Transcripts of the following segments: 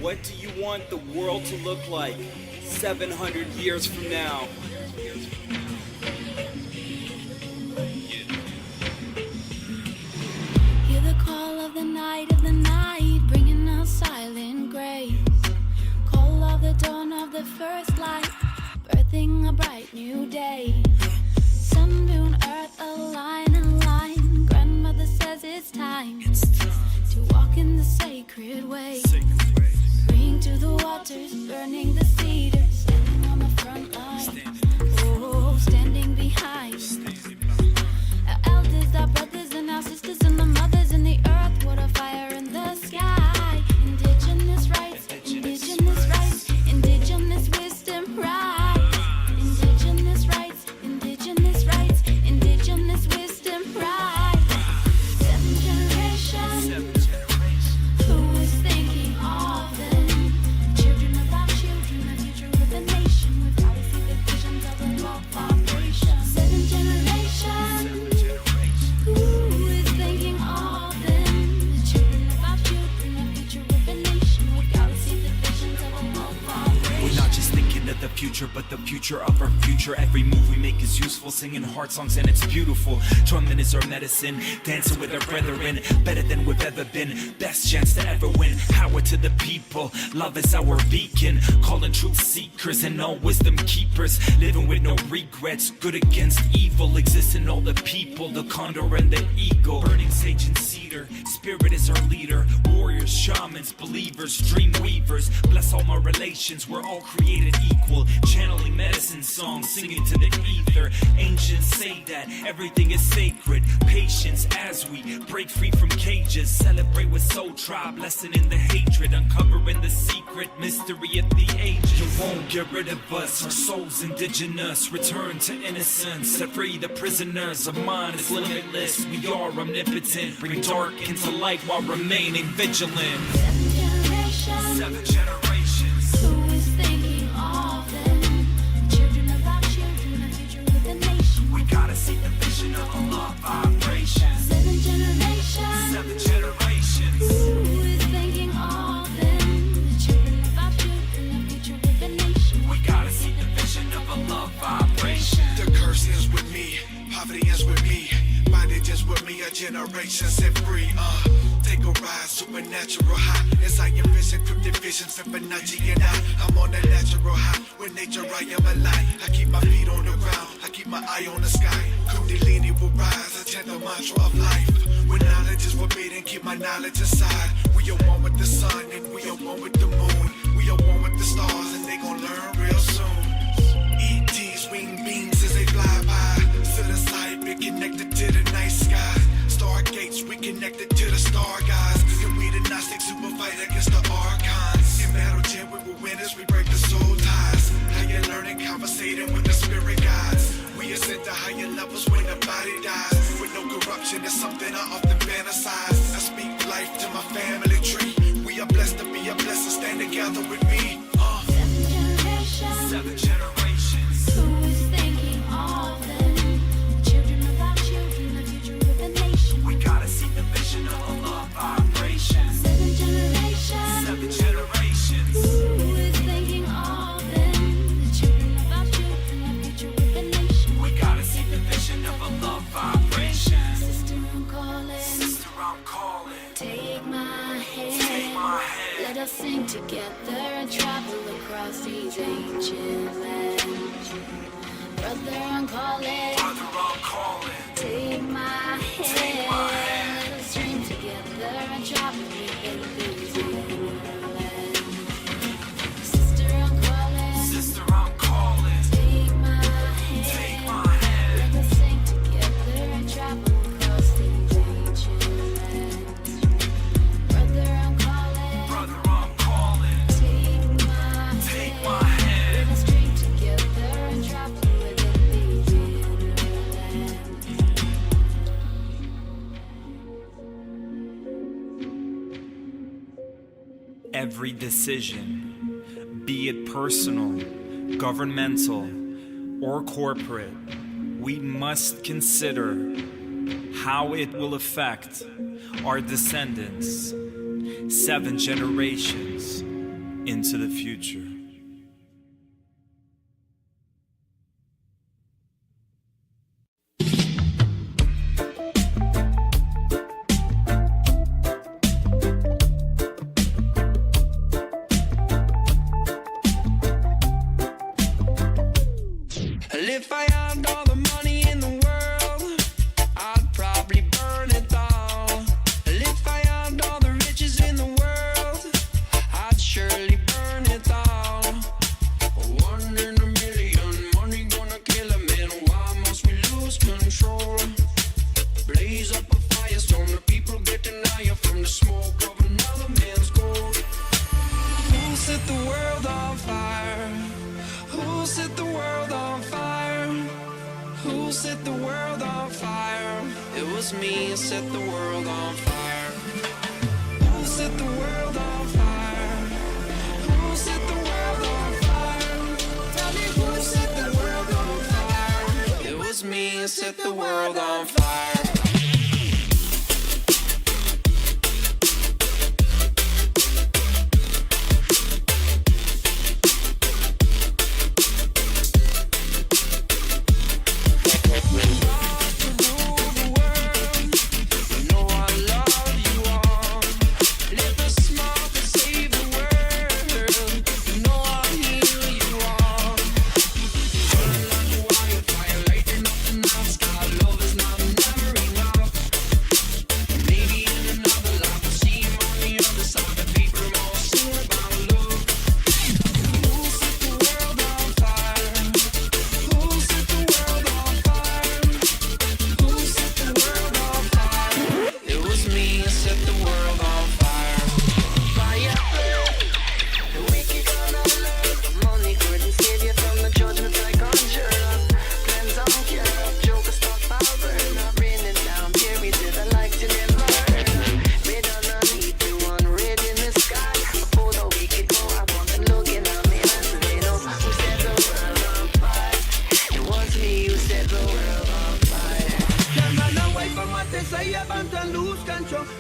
What do you want the world to look like 700 years from now? Hear the call of the night, bringing us silent grace. Call of the dawn of the first light, birthing a bright new day. Sun, moon, earth, align, align. Grandmother says it's time to walk in the sacred way. Bring to the waters, burning the cedars, standing on the front line. Oh, standing behind. Our elders, our brothers, and our sisters, and the mothers in the earth, water, fire, in the sky. Indigenous rights, indigenous rights, indigenous wisdom, right. Indigenous rights, indigenous rights, indigenous wisdom, right. 7 generations. Who is thinking of them? Children of our children, the future of the nation. We've got to see the visions of the law vibration. 7 generations. Who is thinking of them? The children of our children, the future of the nation. We've got to see the visions of the law vibration. We're not just thinking of the future, but the future of our future. Every move we make is useful, singing heart songs and it's beautiful. Drumming is our medicine, dancing with our brethren, better than we've ever been, best chance to ever win. Power to the people, love is our beacon, calling truth seekers and all wisdom keepers, living with no regrets, good against evil, exists in all the people, the condor and the eagle, burning sage and cedar, spirit is our leader, warriors, shamans, believers, dream weavers, bless all my relations, we're all created equal, channeling medicine songs, singing to the ether, ancients say that everything is sacred, patience as we break free from cages, celebrate with soul tribe, lessening the hatred, uncovering the secret mystery of the ages. You won't get rid of us, our souls indigenous, return to innocence, set free the prisoners, our mind is limitless, we are omnipotent, bring dark into light while remaining vigilant. 7 generations. 7 generations. Who is thinking of them? Children of our children, the future of the nation. We gotta see the vision of a love vibration. 7 generations. 7 generations. Who is thinking of them? The children of our children, the future of the nation. We gotta see the vision of a love vibration. The curse ends with me, poverty ends with me, bondage ends with me, a generation set free. Take a ride, supernatural high. As I envision cryptic visions, Fibonacci and I'm on a natural high. With nature, I am alive. I keep my feet on the ground, I keep my eye on the sky. Kundalini will rise, I chant the mantra of life. When knowledge is forbidden, keep my knowledge aside. We are one with the sun and we are one with the moon. We are one with the stars and they gon' learn real soon. ET's wing beams as they fly by. Set aside, be connected to the night sky. Stargates, we connected to the star guys. And we the Gnostics who will fight against the archons. In battle gym, we were winners, we break the soul ties. How you learning, conversating with the spirit guides. We ascend to higher levels when the body dies. With no corruption, it's something I often fantasize. I speak life to my family tree. We are blessed to be a blessing, stand together with me. 7 generations. 7 generations. Who is thinking of them? Children of our children, the future of the nation. We gotta see the vision of a love vibration. 7 generations. 7 generations. Who is thinking of them? The children of our children, the future of the nation. We gotta see the vision of a love vibration. Sister, I'm calling. Sister, I'm calling. Take my hand. Take my hand. Let us sing together and travel across these ancient lands. Brother, I'm calling. Brother, I'm calling. Take my Take my hand. hand. Let us dream together and travel within these ancient lands. Sister, I'm calling. Sister, I'm calling. Take my Take hand. my hand. Let us sing together and travel across these ancient lands. Brother, I'm calling. Brother, I'm calling. Take my my hand. Let us dream together and travel within these inner lands. Every decision, be it personal, governmental, or corporate, we must consider how it will affect our descendants, 7 generations. into the future. If I had all the money in the world, I'd probably burn it all. If I had all the riches in the world, I'd surely burn it all. 1 in a million, money gonna kill a man. Why must we lose control? Blaze up a firestorm, the people getting higher from the smoke of another man's gold. Who set the world on fire? Who set the world on fire? Who set the world on fire? It was me who set the world on fire. Who set the world on fire? Who set the world on fire? Tell me who set the world on fire? It was me who set the world on fire.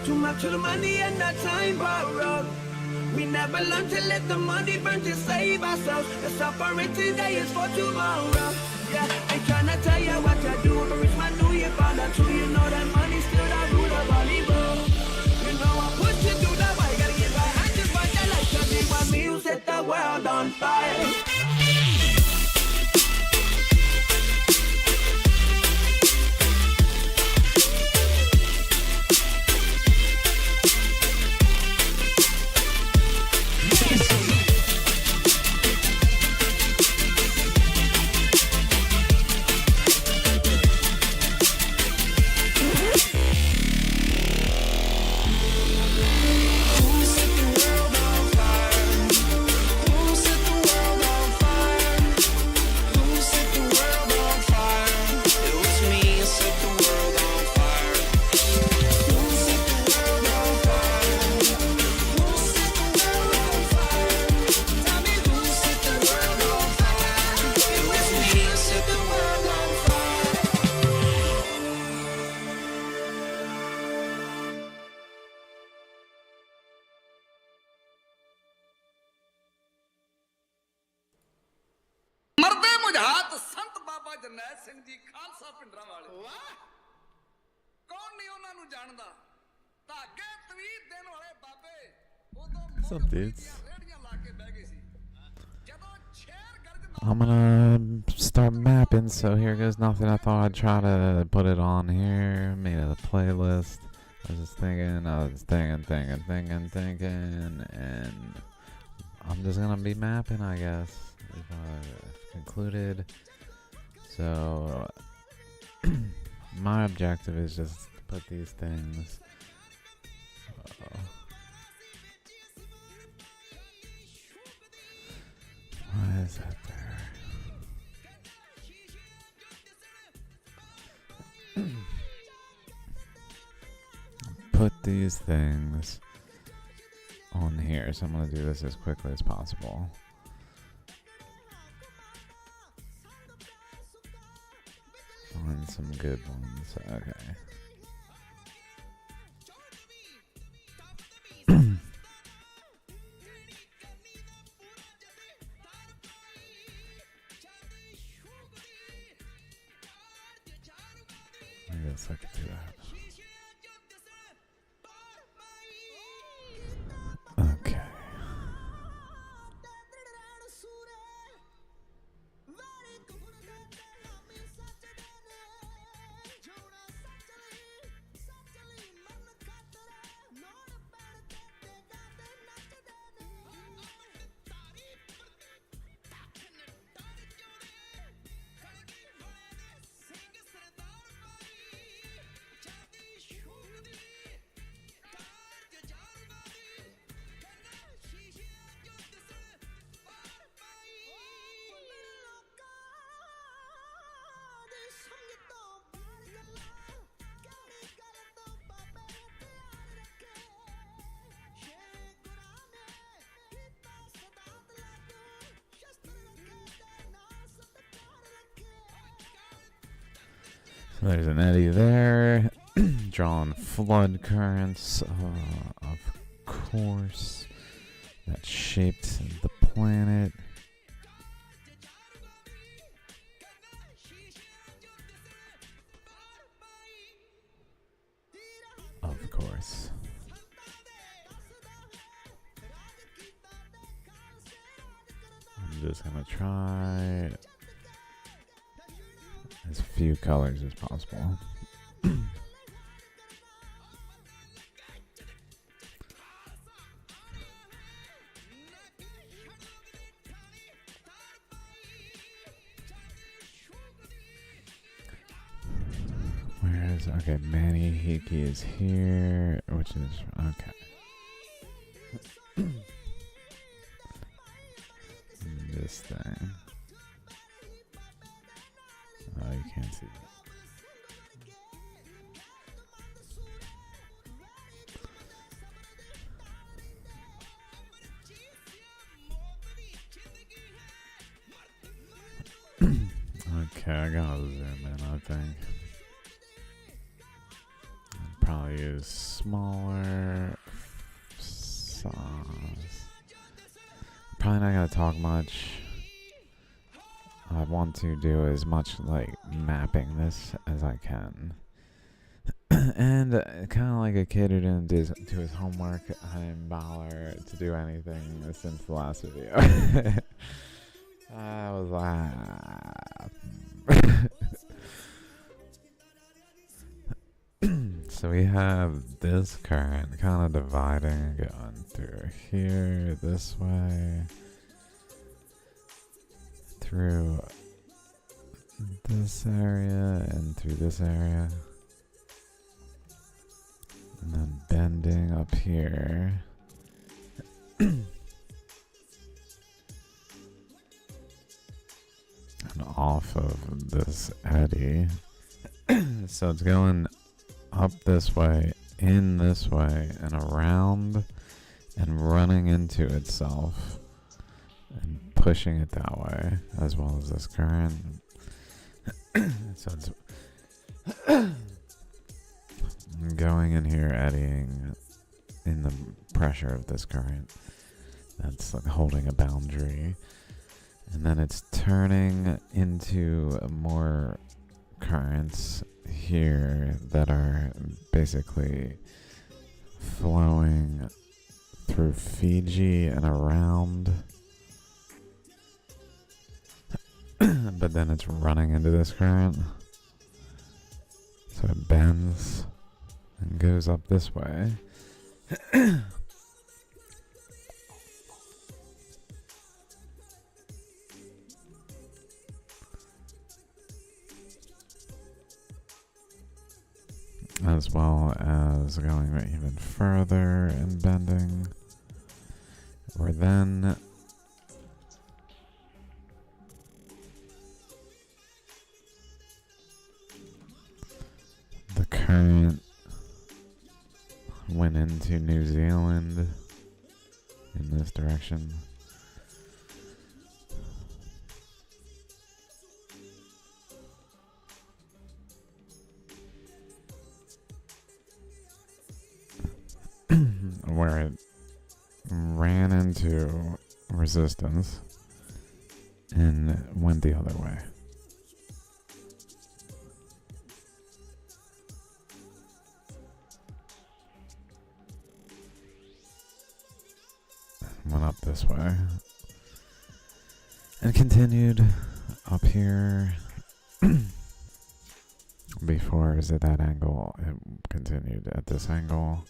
Too much of the money and the time borrowed. We never learn to let the money burn to save ourselves. The suffering today is for tomorrow. Yeah, ain't tryna tell you what to do. But reach my new year, fall out too. You know that money's still the root of volleyball. You know I push you through the way. Gotta get right. I just want that life to be what me who set the world on fire. What's up, dudes? I'm gonna start mapping, so here goes nothing. I thought I'd try to put it on here, made a playlist. I was just thinking, and I'm just gonna be mapping, I guess, if I've concluded. So, my objective is just to put these things. Why is that there? Put these things on here, so I'm going to do this as quickly as possible. Find some good ones. Okay. guess I could do that. Okay. So there's an eddy there, drawing flood currents, of course, that shaped the planet. Of course. I'm just gonna try as few colors as possible. Whereas, okay, Manny Hiki is here, which is, okay. This thing. Oh, you can't see that. Okay, I gotta zoom in, I think. I'll probably use smaller size. Probably not gonna talk much. I want to do as much like mapping this as I can. And kind of like a kid who didn't do his homework, I didn't bother to do anything since the last video. I was like... So we have this current kind of dividing, going through here, this way, through this area, and through this area, and then bending up here. And off of this eddy. So it's going up this way, in this way, and around, and running into itself, and pushing it that way, as well as this current. So it's going in here, eddying in the pressure of this current. That's like holding a boundary. And then it's turning into more currents here that are basically flowing through Fiji and around. But then it's running into this current. So it bends and goes up this way. As well as going even further and bending. Where then the current went into New Zealand in this direction. Where it ran into resistance and went the other way. up this way. And continued up here. Before it was at that angle, it continued at this angle.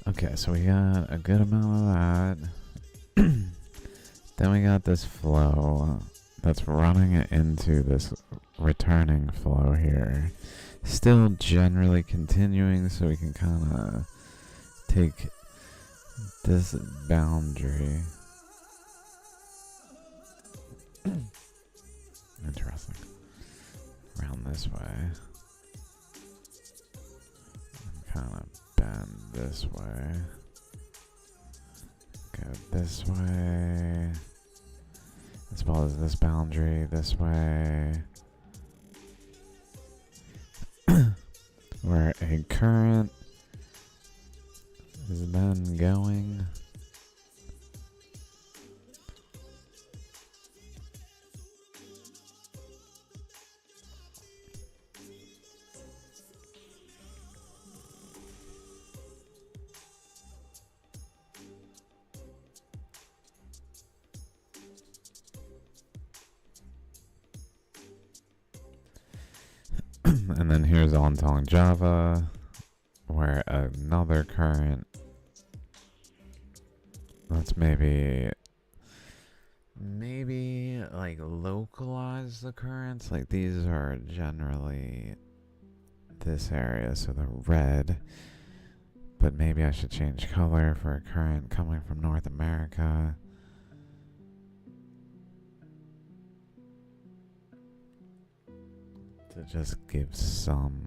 Okay, so we got a good amount of that. Then we got this flow that's running into this returning flow here. Still generally continuing, so we can kind of take this boundary. Interesting. Around this way. And kind of bend this way. Go this way. As well as this boundary this way. Where a current is then going. And then here's Ontong Java, where another current let's maybe like localize the currents. Like these are generally this area, so the red, but maybe I should change color for a current coming from North America. To just give some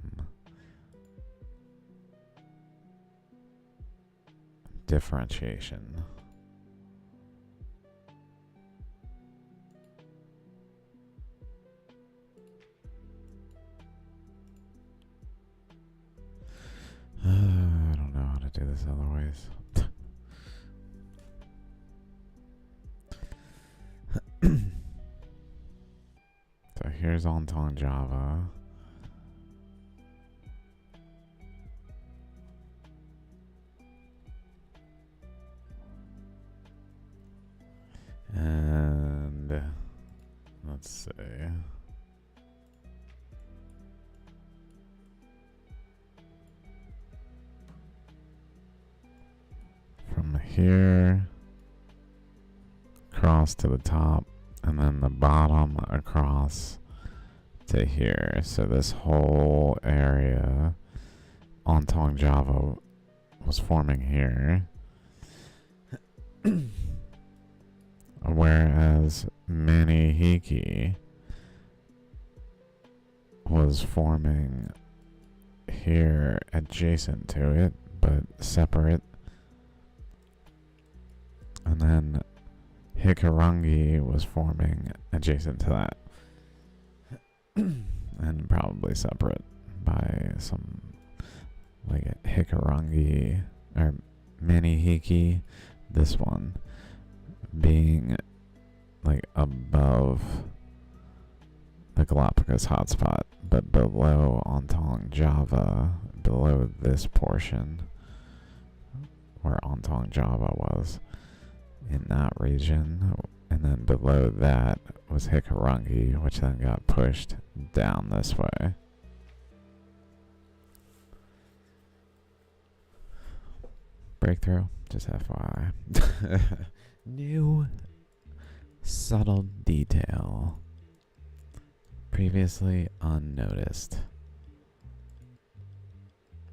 differentiation. I don't know how to do this otherwise. So here's Ontong Java. And let's see. From here across to the top, and then the bottom across to here. So this whole area, Ontong Java, was forming here. Whereas Manihiki was forming here adjacent to it, but separate. And then Hikarangi was forming adjacent to that. And probably separate by some, like Hikarangi, or Manihiki, this one being like above the Galapagos hotspot, but below Ontong Java, below this portion where Ontong Java was in that region, and then below that was Hikarangi, which then got pushed down this way. Breakthrough, just FYI. New subtle detail, previously unnoticed.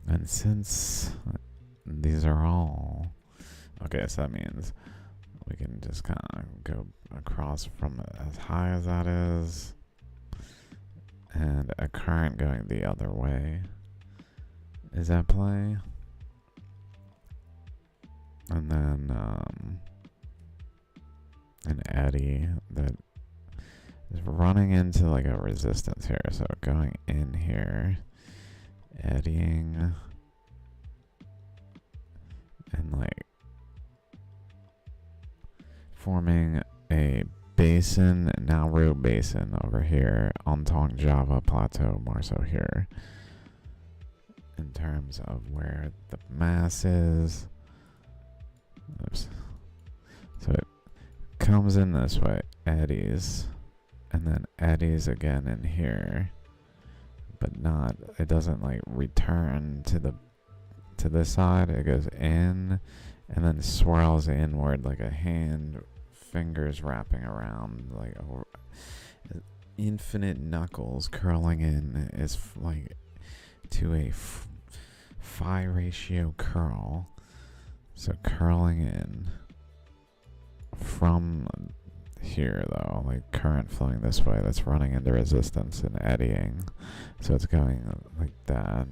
And since these are all okay, so that means we can just kind of go across from as high as that is, and a current going the other way is at play, and then an eddy that is running into like a resistance here, so going in here, eddying, and like forming a basin, Nauru Basin over here, Ontong Java Plateau more so here. in terms of where the mass is. Oops. So it comes in this way, eddies, and then eddies again in here, but not, it doesn't like return to this side. It goes in and then swirls inward like a hand, fingers wrapping around, like infinite knuckles curling in is like to a phi ratio curl. So curling in from here though, like current flowing this way, that's running into resistance and eddying. So it's going like that.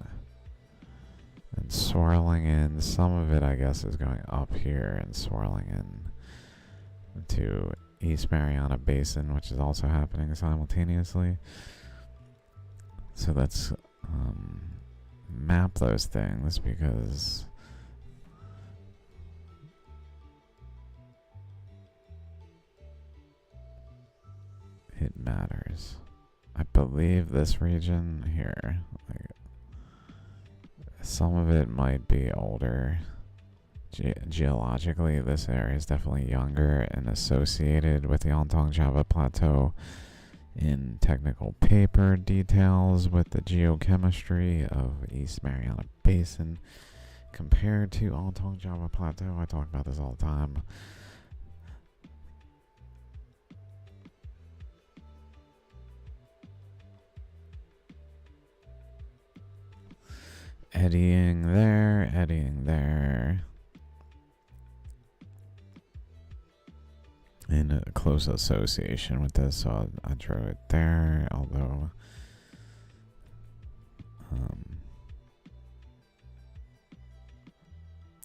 And swirling in, some of it I guess is going up here and swirling in to East Mariana Basin, which is also happening simultaneously. So let's map those things because it matters. I believe this region here, like, some of it might be older. Geologically, this area is definitely younger and associated with the Ontong Java Plateau in technical paper details with the geochemistry of East Mariana Basin compared to Ontong Java Plateau. I talk about this all the time. Eddying there, eddying there. In a close association with this, so I drew it there, although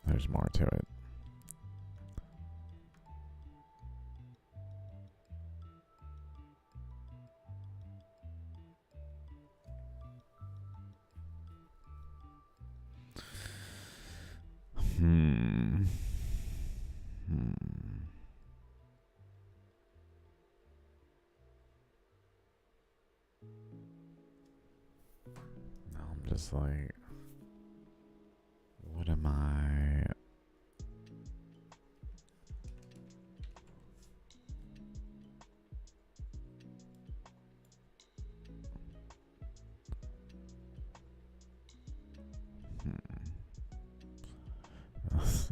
there's more to it. Now I'm just like, what am I?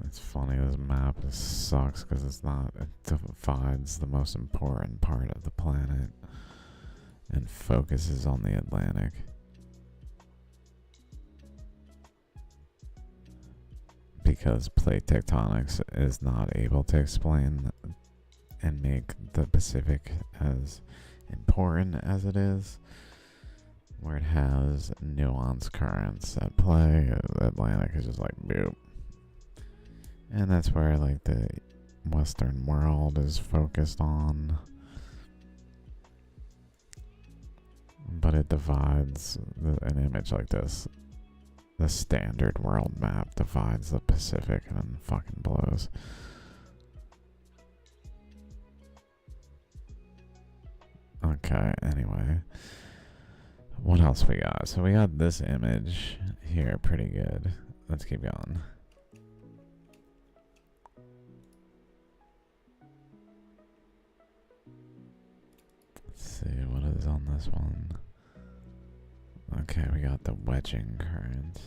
It's funny, this map sucks because it's not, it divides the most important part of the planet and focuses on the Atlantic. Because plate tectonics is not able to explain and make the Pacific as important as it is, where it has nuanced currents at play. The Atlantic is just like boop. And that's where like the Western world is focused on. But it divides an image like this. The standard world map divides the Pacific and then fucking blows. Okay, anyway. What else we got? So we got this image here, pretty good. Let's keep going. Let's see, what is on this one? Okay, we got the wedging current.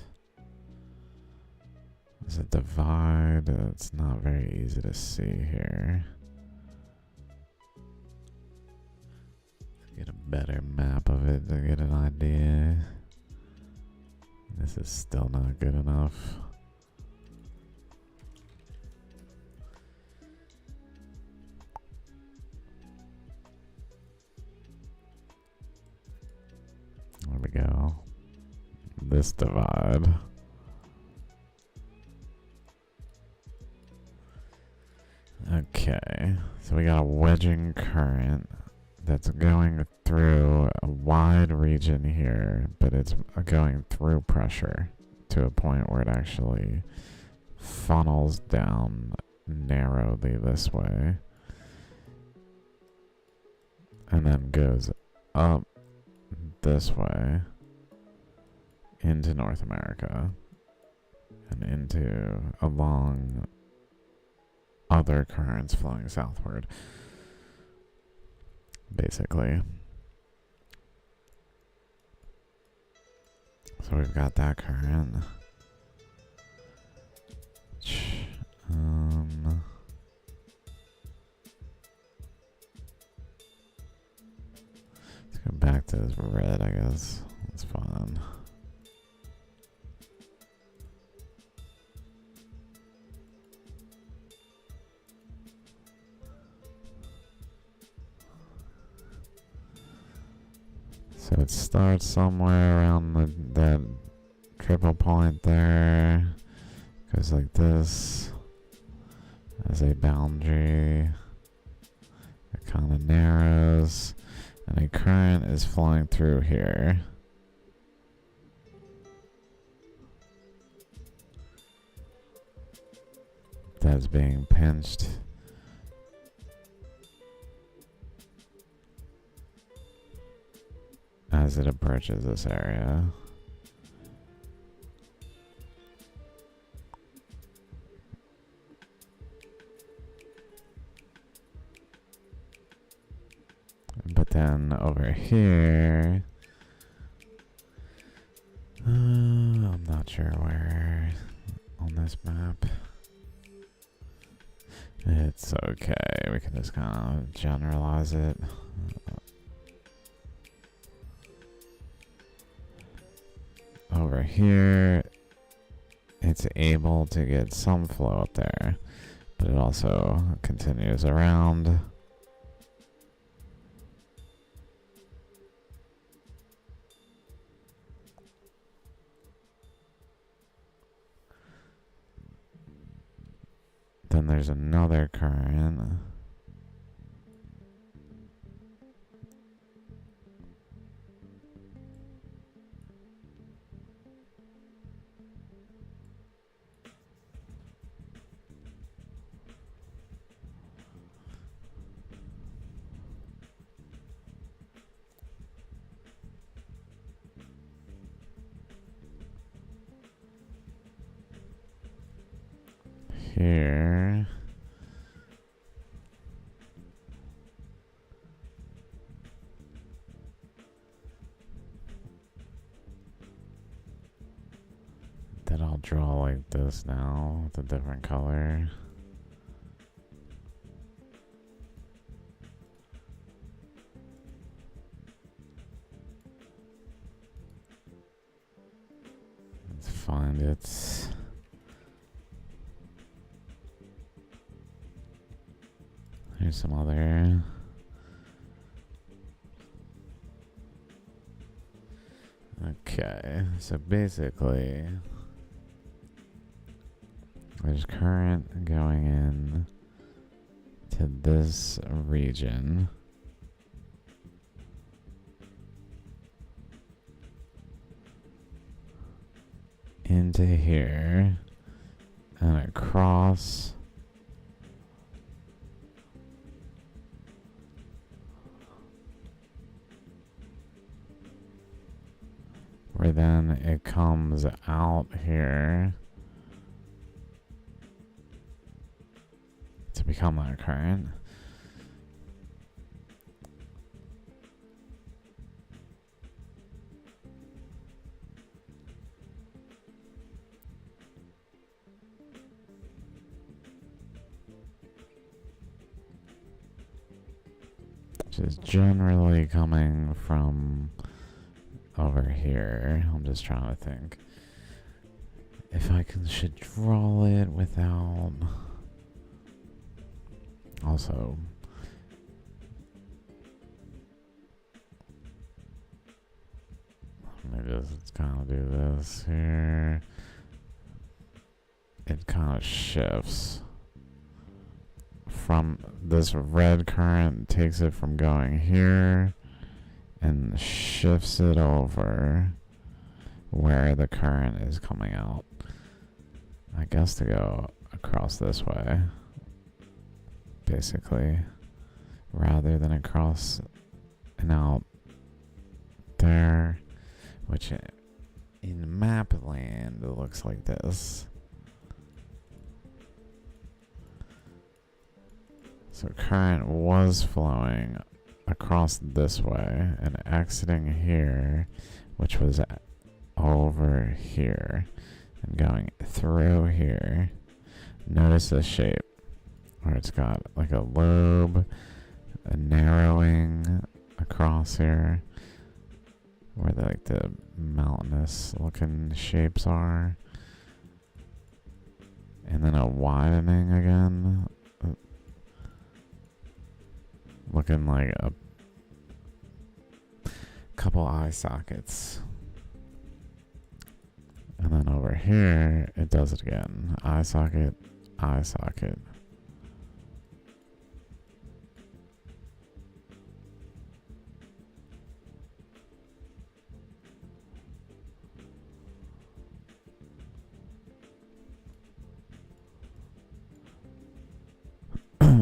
There's a divide. It's not very easy to see here. Let's get a better map of it to get an idea. This is still not good enough. There we go. This divide. Okay, so we got a wedging current that's going through a wide region here, but it's going through pressure to a point where it actually funnels down narrowly this way and then goes up this way into North America and into along other currents flowing southward, basically. So we've got that current. Let's go back to this red, I guess. That's fun. So it starts somewhere around that triple point there. Goes like this as a boundary. It kind of narrows. And a current is flowing through here. That's being pinched. As it approaches this area. But then over here, I'm not sure where on this map. It's okay, we can just kind of generalize it. Over here, it's able to get some flow up there, but it also continues around. Then there's another current. Here. Then I'll draw like this now with a different color. Let's find it. Here's some other. Okay, so basically, there's current going in to this region. Into here and across. Where then it comes out here to become that current. Which is generally coming from over here. I'm just trying to think if I should draw it without also maybe just kind of do this here. It kind of shifts from this red current, takes it from going here and shifts it over where the current is coming out. I guess to go across this way, basically, rather than across and out there, which in map land, it looks like this. So current was flowing across this way and exiting here, which was over here, and going through here. Notice this shape where it's got like a lobe, a narrowing across here, where the mountainous looking shapes are, and then a widening again, looking like a couple eye sockets. And then over here, it does it again. Eye socket, eye socket.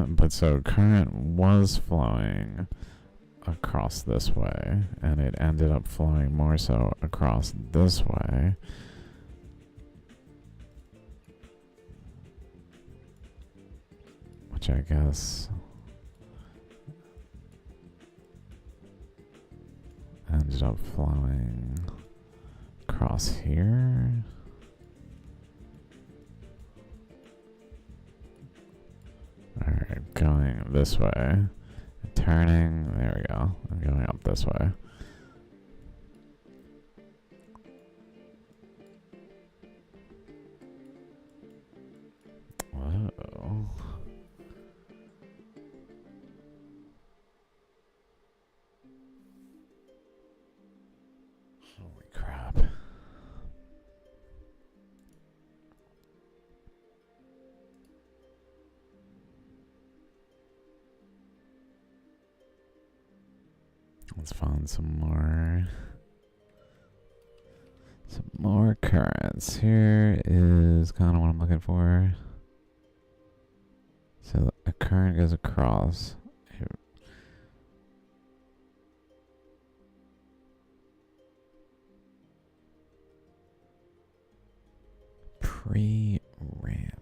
But so current was flowing across this way, and it ended up flowing more so across this way. Which I guess ended up flowing across here. Alright, going this way. Turning, there we go. I'm going up this way. Whoa. Holy crap. Let's find some more currents. Here is kind of what I'm looking for. So a current goes across. Pre-ramp.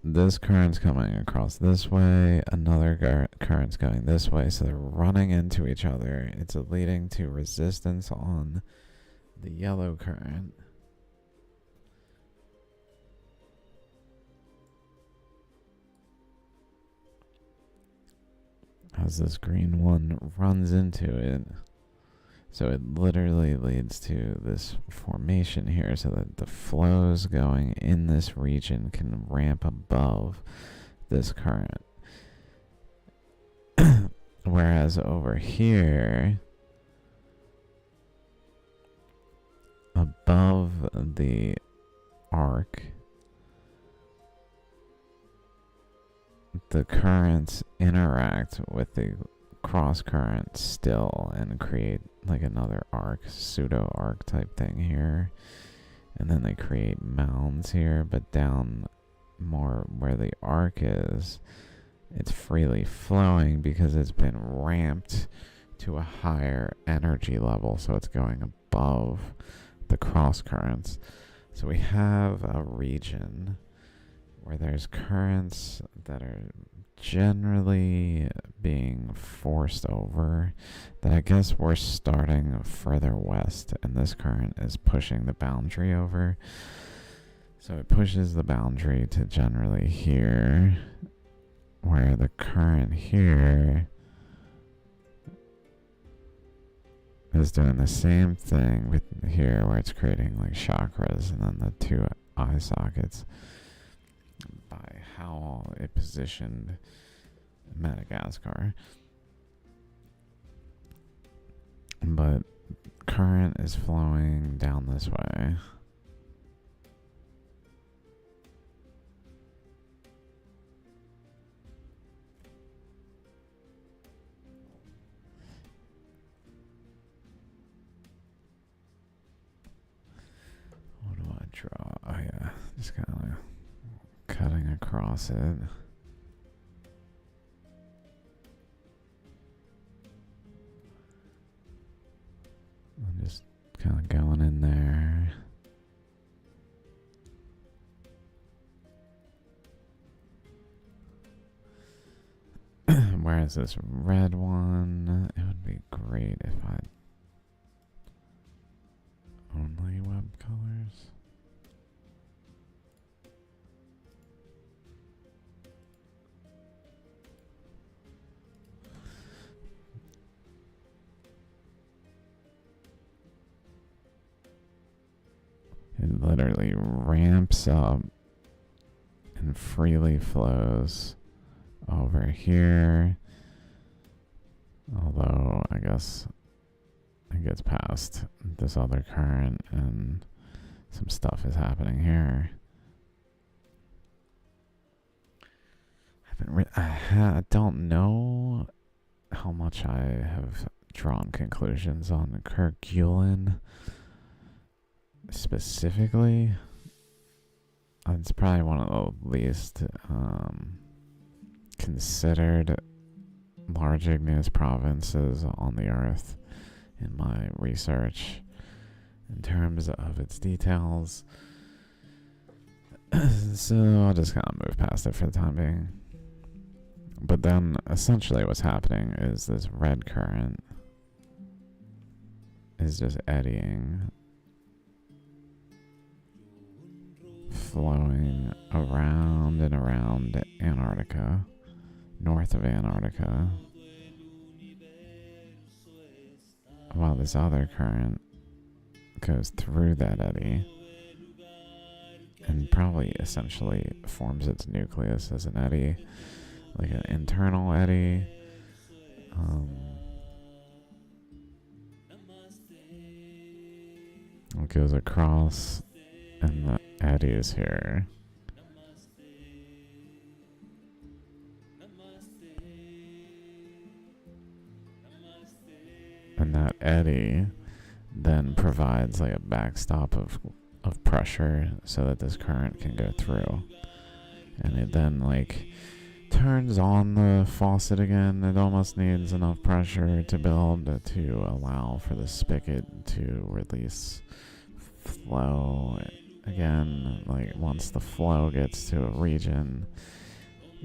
This current's coming across this way, another current's going this way, so they're running into each other. It's leading to resistance on the yellow current. As this green one runs into it. So it literally leads to this formation here so that the flows going in this region can ramp above this current. Whereas over here, above the arc, the currents interact with the cross current still and create like another arc, pseudo arc type thing here, and then they create mounds here, but down more where the arc is, it's freely flowing because it's been ramped to a higher energy level, so it's going above the cross currents. So we have a region where there's currents that are generally being forced over, that I guess we're starting further west, and this current is pushing the boundary over. So it pushes the boundary to generally here, where the current here is doing the same thing with here, where it's creating like chakras and then the two eye sockets by how it positioned Madagascar. But current is flowing down this way. What do I draw? Oh yeah, just kind of cutting across it. there's this red one. It would be great if I only web colors. It literally ramps up and freely flows over here. Although, I guess it gets past this other current and some stuff is happening here. I don't know how much I have drawn conclusions on Kerguelen specifically. It's probably one of the least considered large igneous provinces on the earth in my research in terms of its details. So I'll just kind of move past it for the time being. But then essentially what's happening is this red current is just eddying, flowing around and around Antarctica, north of Antarctica, while this other current goes through that eddy and probably essentially forms its nucleus as an eddy, like an internal eddy. It goes across and the eddy is here. And that eddy then provides like a backstop of pressure so that this current can go through. And it then like turns on the faucet again. It almost needs enough pressure to build to allow for the spigot to release flow again. Like once the flow gets to a region,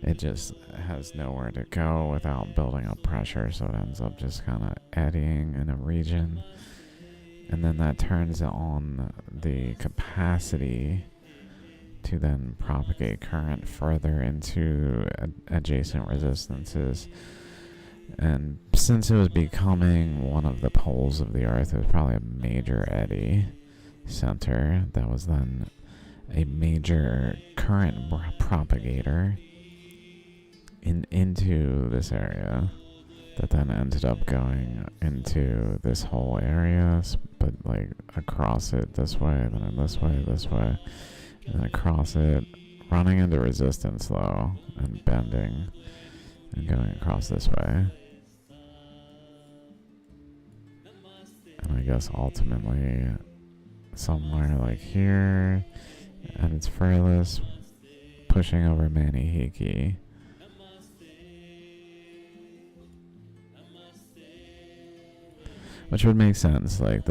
it just has nowhere to go without building up pressure, so it ends up just kind of eddying in a region. And then that turns on the capacity to then propagate current further into adjacent resistances. And since it was becoming one of the poles of the Earth, it was probably a major eddy center that was then a major current propagator into this area that then ended up going into this whole area, but like across it this way, then this way, and then across it, running into resistance though, and bending, and going across this way. And I guess ultimately, somewhere like here, at its furthest, pushing over Manihiki. Which would make sense, like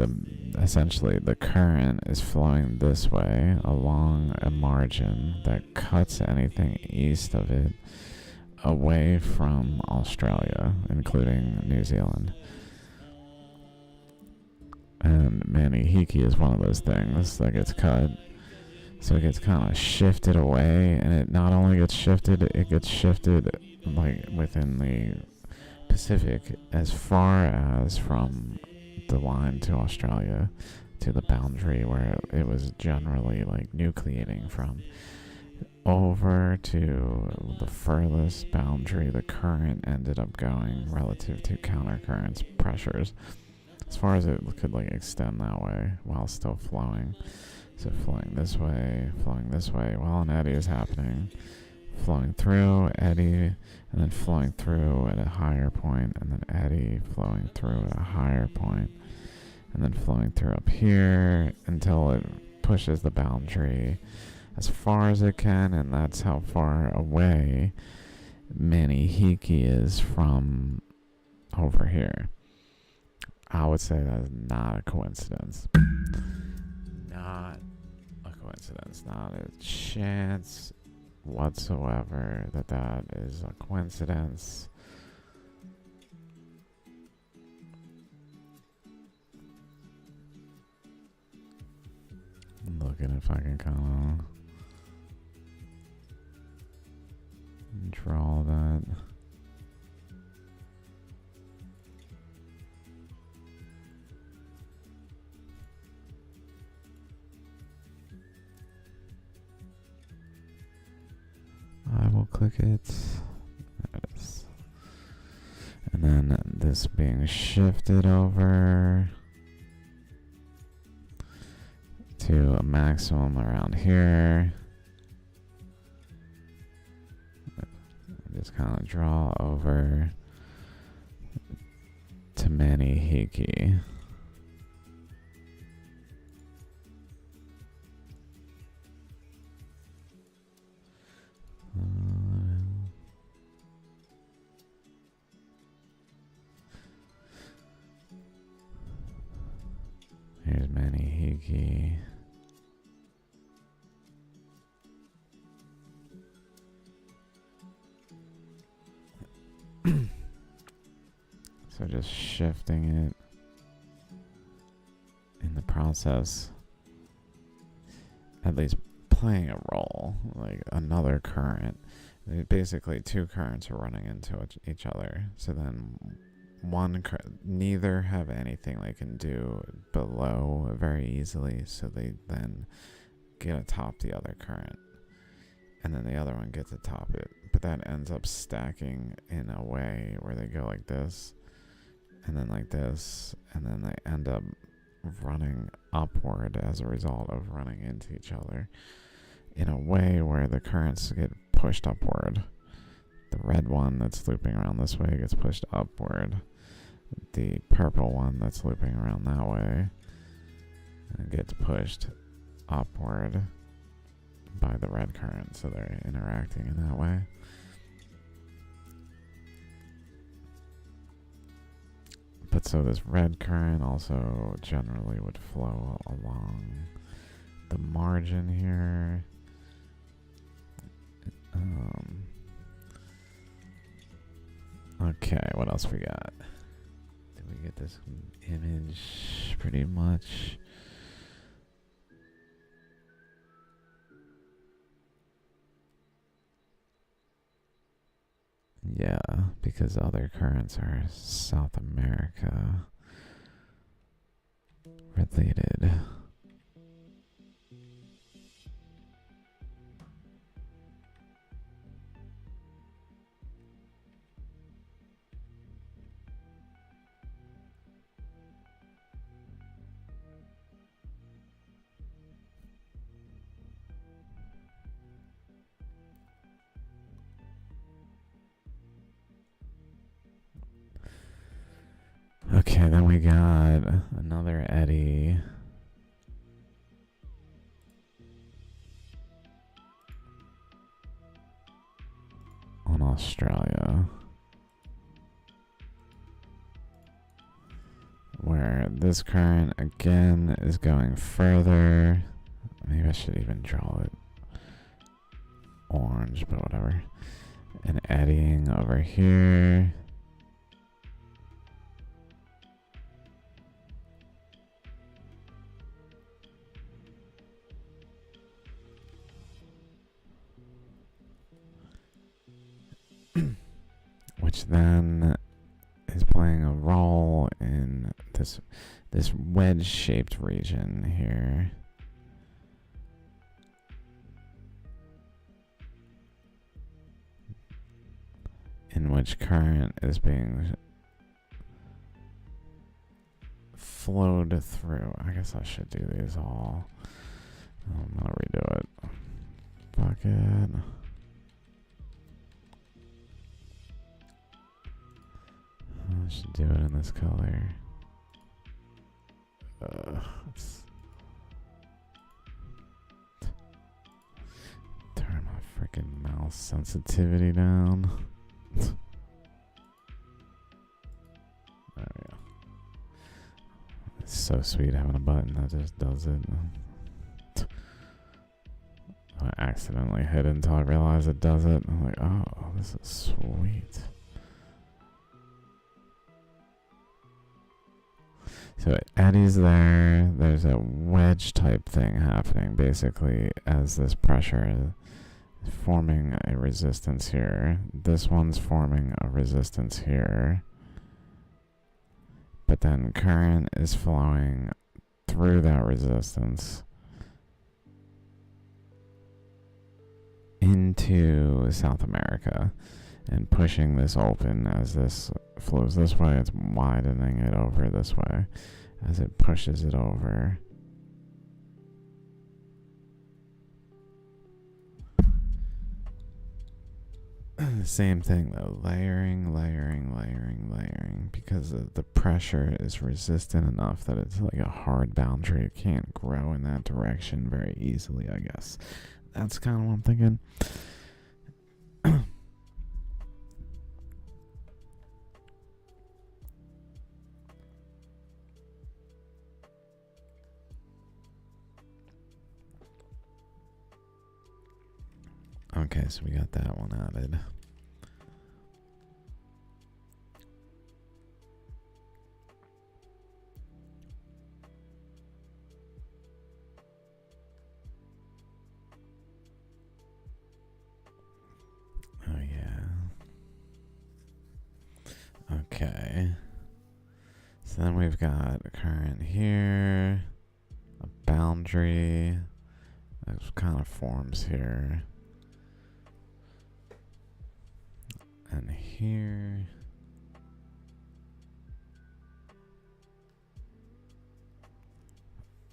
essentially the current is flowing this way along a margin that cuts anything east of it away from Australia, including New Zealand. And Manihiki is one of those things that gets cut. So it gets kind of shifted away, and it not only gets shifted, it gets shifted like within the Pacific as far as from the line to Australia to the boundary where it was generally like nucleating from, over to the furthest boundary the current ended up going relative to countercurrents pressures, as far as it could like extend that way while still flowing. So flowing this way while an eddy is happening, flowing through, eddy, and then flowing through at a higher point, and then eddy, flowing through at a higher point, and then flowing through up here until it pushes the boundary as far as it can, and that's how far away Manihiki is from over here. I would say that is not a coincidence. Not a coincidence. Not a chance whatsoever that is a coincidence. looking if I can kind of draw that. I will click it. There it is. And then this being shifted over to a maximum around here. Just kind of draw over to Manihiki. Here's Manihiki. So just shifting it in the process, at least playing a role, like another current. Basically, two currents are running into each other. So then neither have anything they can do below very easily. So they then get atop the other current. And then the other one gets atop it. But that ends up stacking in a way where they go like this. And then like this. And then they end up running upward as a result of running into each other. In a way where the currents get pushed upward. The red one that's looping around this way gets pushed upward. The purple one that's looping around that way gets pushed upward by the red current, so they're interacting in that way. But so this red current also generally would flow along the margin here. Okay, what else we got? Did we get this image pretty much? Yeah, because other currents are South America related. Okay, then we got another eddy. On Australia. Where this current again is going further. Maybe I should even draw it orange, but whatever. And eddying over here. Which then is playing a role in this wedge-shaped region here. In which current is being flowed through. I guess I should do these all. I'm gonna redo it. Fuck it. I should do it in this color. Let's turn my freaking mouse sensitivity down. There we go. It's so sweet having a button that just does it. I accidentally hit it until I realized it does it. I'm like, oh, this is sweet. So it eddies there. There's a wedge type thing happening basically as this pressure is forming a resistance here. This one's forming a resistance here. But then current is flowing through that resistance into South America and pushing this open. As this flows this way, it's widening it over this way as it pushes it over. Same thing though, layering, because the pressure is resistant enough that it's like a hard boundary. It can't grow in that direction very easily, I guess. That's kind of what I'm thinking. Okay, so we got that one added. Oh yeah. Okay. So then we've got a current here, a boundary that kind of forms here. And here.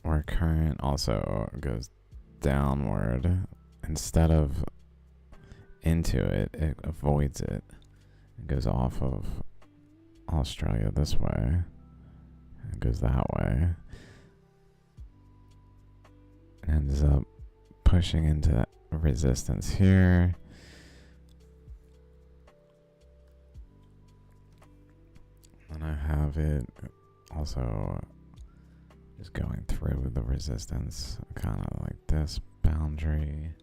Where current also goes downward. Instead of into it, it avoids it. It goes off of Australia this way. It goes that way. Ends up pushing into that resistance here. And I have it also just going through the resistance, kind of like this boundary.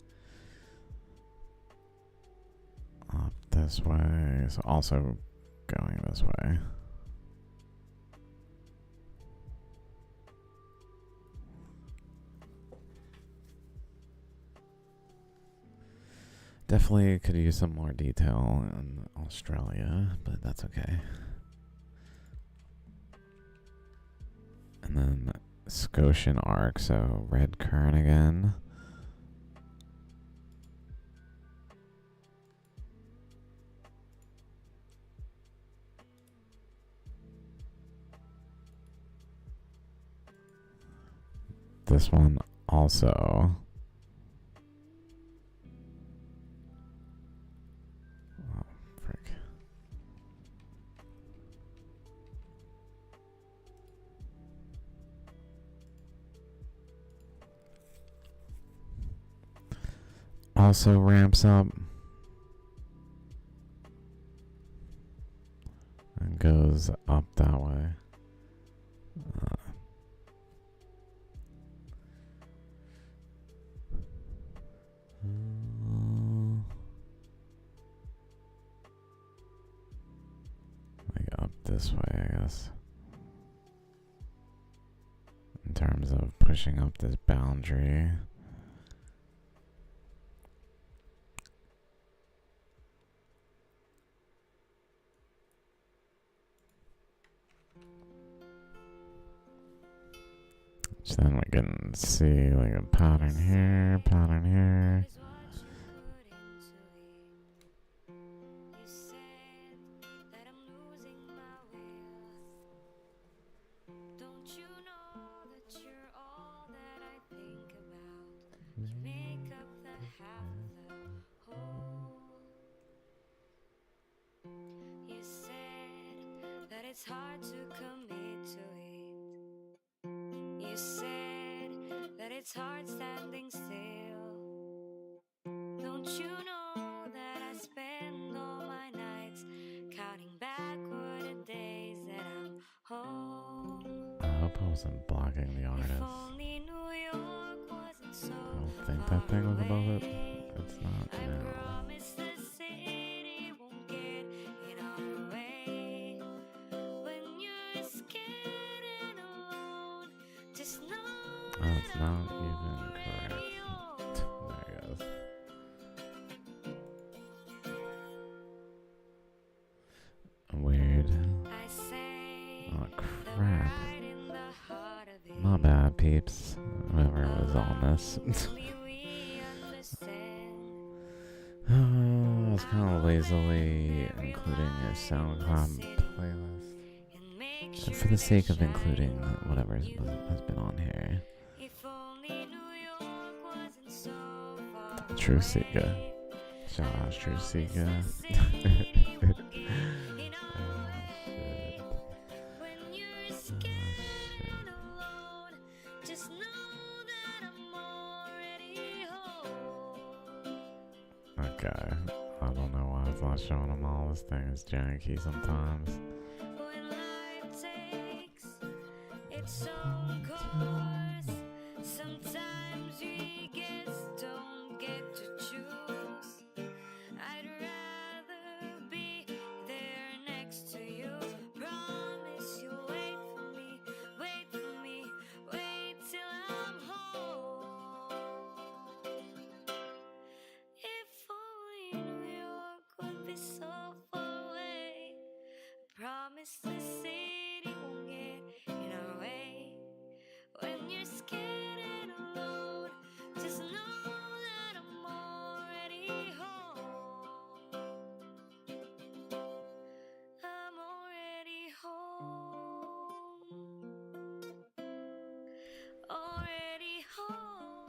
Up this way, so also going this way. Definitely could use some more detail in Australia, but that's okay. And then Scotian arc, so red current again. This one also. Oh, frick. Also ramps up and goes up that way. Like up this way, I guess. In terms of pushing up this boundary. So then we can see like a pattern here, pattern here. It's hard to commit to it. You said that it's hard standing still. Don't you know that I spend all my nights counting backward the days that I'm home? I hope I wasn't blocking the artist. If only New York wasn't so I don't think that thing was above it. It's not now. promise the city won't get in our way. When you're scared and peeps, whoever was on this. I was kind of lazily including a SoundCloud playlist. So for the sake of including whatever has been on here. True Sega. Shout out True Sega. Okay, I don't know why it's not showing them all. This thing is janky sometimes. Sometimes we just don't get to choose. I'd rather be there next to you. Promise you'll wait for me, wait for me, wait till I'm home. If only New York would be so far away. Promise the city won't get in our way. When you're scared and alone, just know that I'm already home. I'm already home. Already home.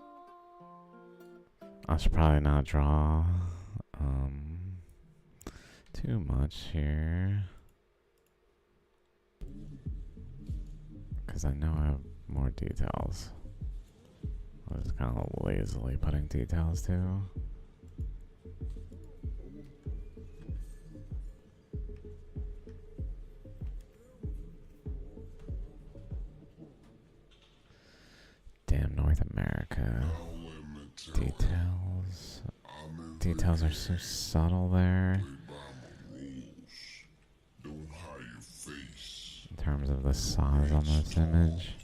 I should probably not draw too much here, because I know I have more details. I was kind of lazily putting details too. Damn North America. Details. Details are so subtle there. In terms of the size on this image.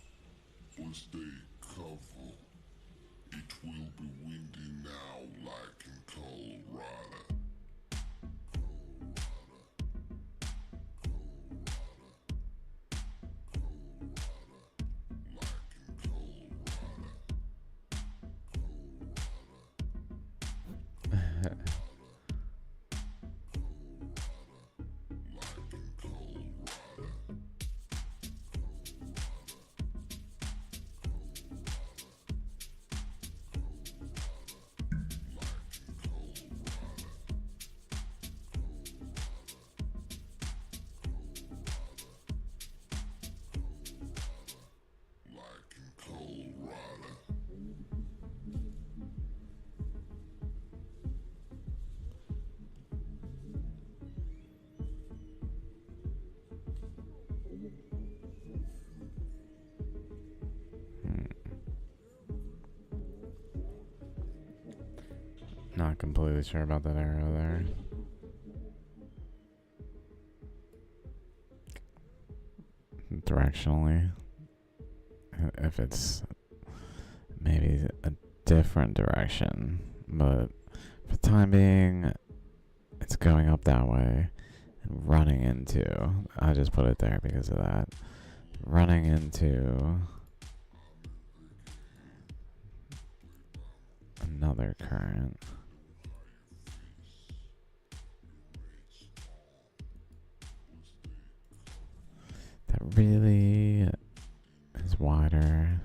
Not completely sure about that arrow there. Directionally, if it's maybe a different direction, but for the time being, it's going up that way and running into. I just put it there because of that. Running into another current. That really is wider.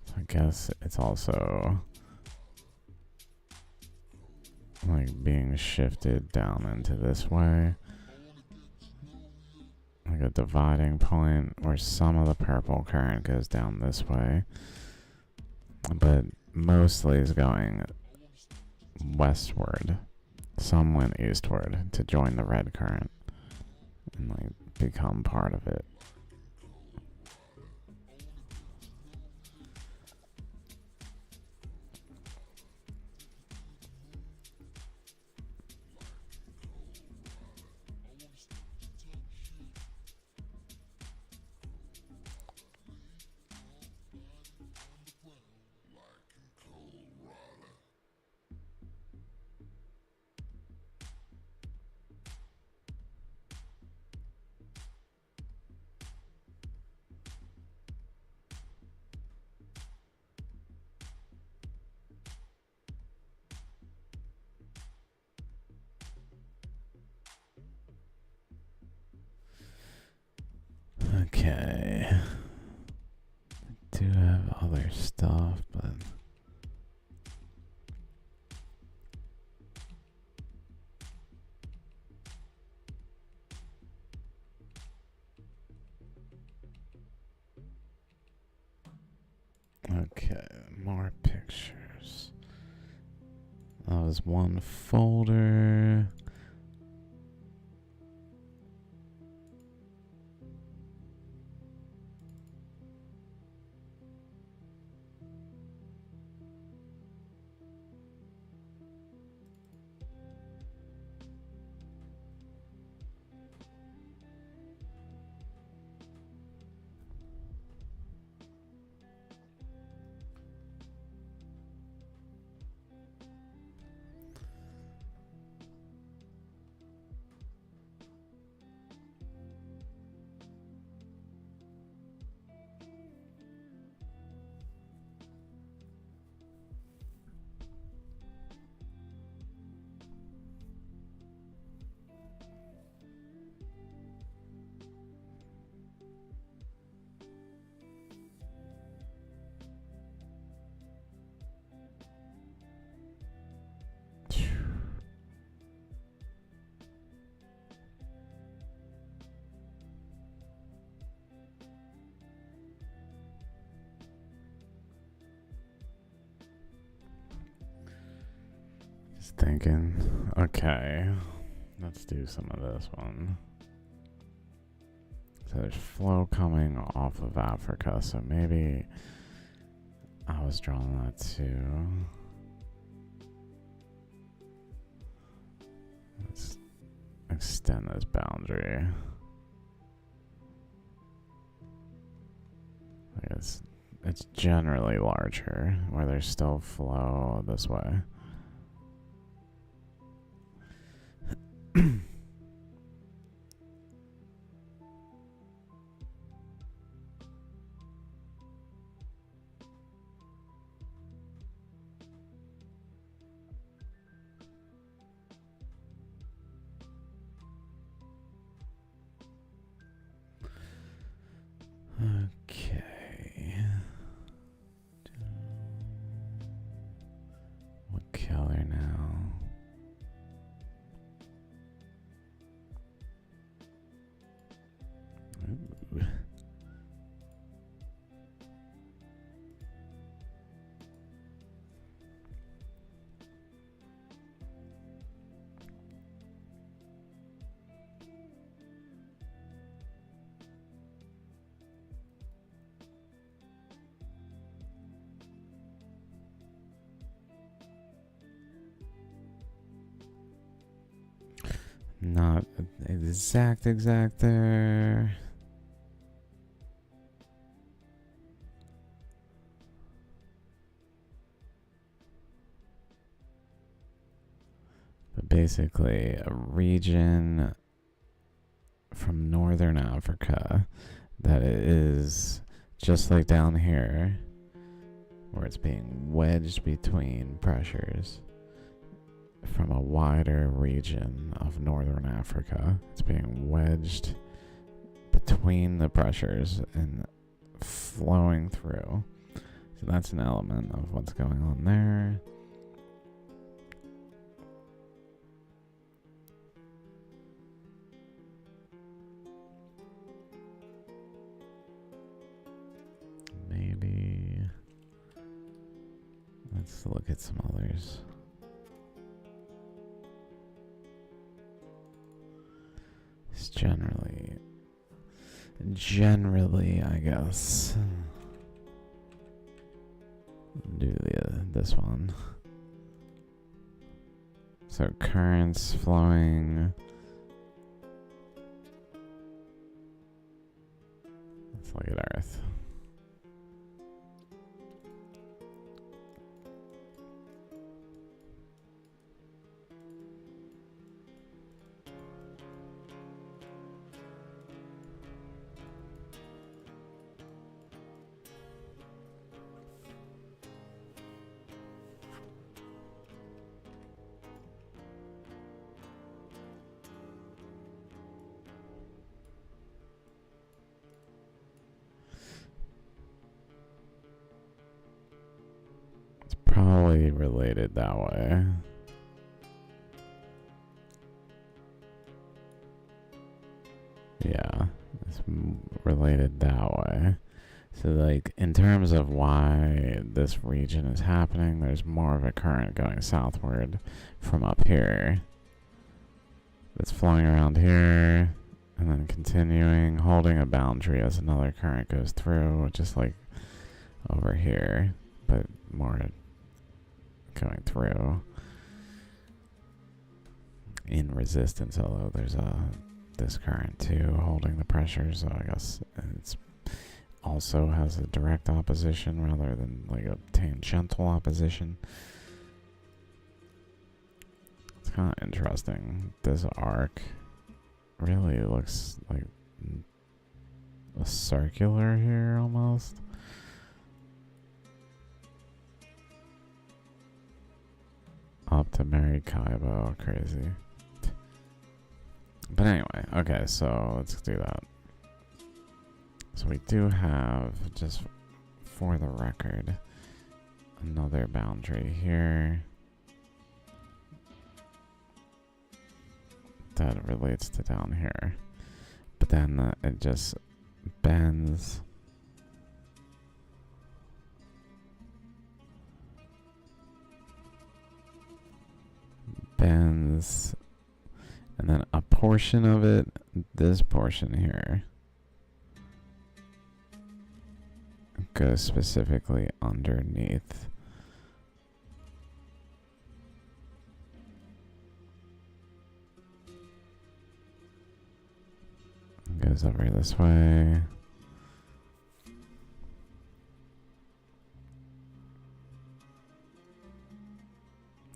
So I guess it's also like being shifted down into this way. Like a dividing point where some of the purple current goes down this way, but mostly is going westward. Some went eastward to join the red current and like become part of it. Okay, more pictures. That was one folder. Just thinking. Okay, let's do some of this one. So there's flow coming off of Africa, so maybe I was drawing that too. Let's extend this boundary. I guess it's generally larger, where there's still flow this way. Okay. What color now? Ooh. Not exact there. But basically a region from northern Africa that is just like down here, where it's being wedged between pressures from a wider region of northern Africa. It's being wedged between the pressures and flowing through. So that's an element of what's going on there. Maybe let's look at some others. It's generally, I guess, do this one. So currents flowing. Let's look at Earth. Probably related that way. Yeah, it's related that way. So, like, in terms of why this region is happening, there's more of a current going southward from up here that's flowing around here and then continuing, holding a boundary as another current goes through, just like over here, but more going through in resistance, although there's this current too holding the pressure, so I guess it's also has a direct opposition rather than like a tangential opposition. It's kind of interesting. This arc really looks like a circular here almost. Up to Maracaibo, crazy. But anyway, okay, so let's do that. So we do have, just for the record, another boundary here that relates to down here. But then it just bends. Bends. And then a portion of it, this portion here, goes specifically underneath. Goes over this way.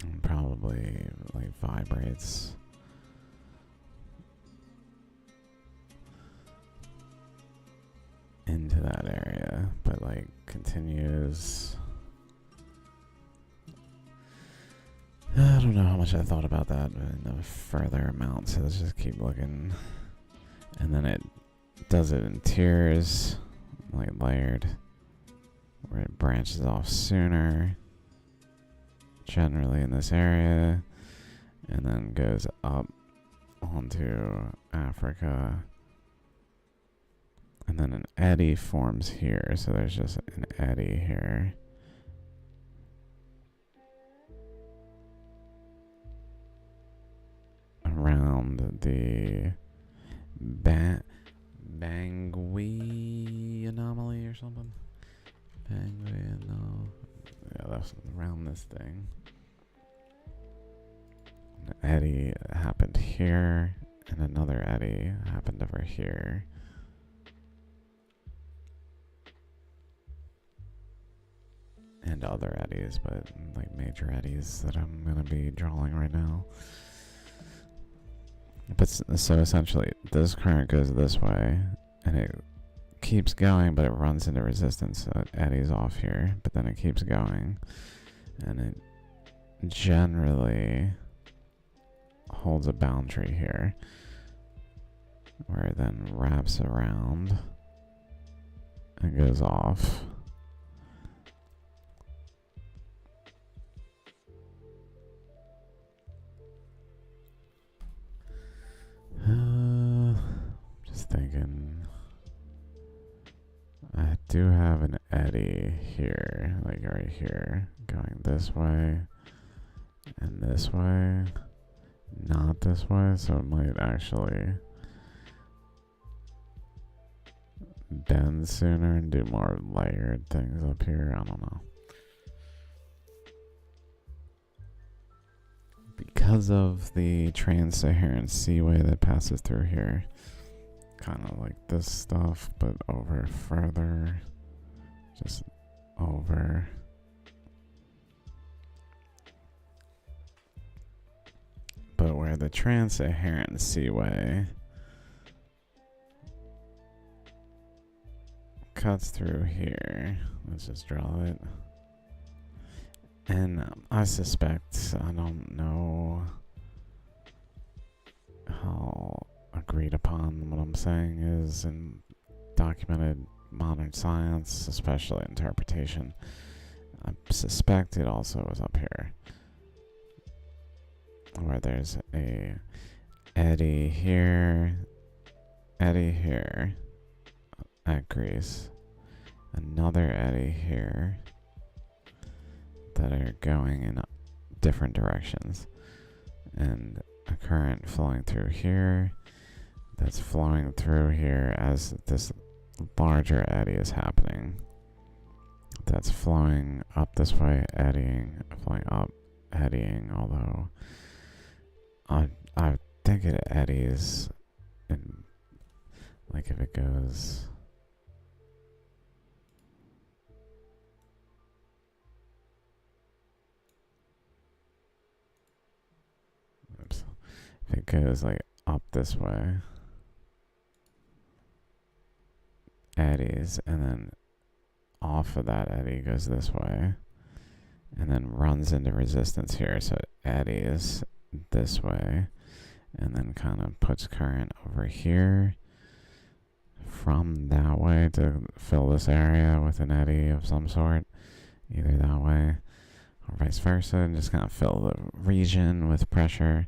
And probably like vibrates into that area, but like continues. I don't know how much I thought about that in a further amount, so let's just keep looking. And then it does it in tiers, like layered, where it branches off sooner, generally in this area, and then goes up onto Africa. And then an eddy forms here, so there's just an eddy here. Around the Bangui anomaly or something. Bangui anomaly. Yeah, that's around this thing. An eddy happened here, and another eddy happened over here. And other eddies, but like major eddies that I'm gonna be drawing right now. But so essentially, this current goes this way, and it keeps going, but it runs into resistance, so it eddies off here. But then it keeps going, and it generally holds a boundary here, where it then wraps around and goes off. Just thinking, I do have an eddy here, like right here, going this way and this way, not this way, so it might actually bend sooner and do more layered things up here. I don't know. Because of the Trans-Saharan Seaway that passes through here. Kind of like this stuff, but over further. Just over. But where the Trans-Saharan Seaway cuts through here. Let's just draw it. And I suspect, I don't know how agreed upon what I'm saying is in documented modern science, especially interpretation. I suspect it also is up here, where there's a eddy here at Greece, another eddy here that are going in different directions, and a current flowing through here that's flowing through here as this larger eddy is happening. That's flowing up this way, eddying, flowing up, eddying, although I think it eddies, and like if it goes if it goes like up this way, eddies, and then off of that eddy goes this way, and then runs into resistance here, so it eddies this way, and then kind of puts current over here from that way to fill this area with an eddy of some sort, either that way or vice versa, and just kind of fill the region with pressure.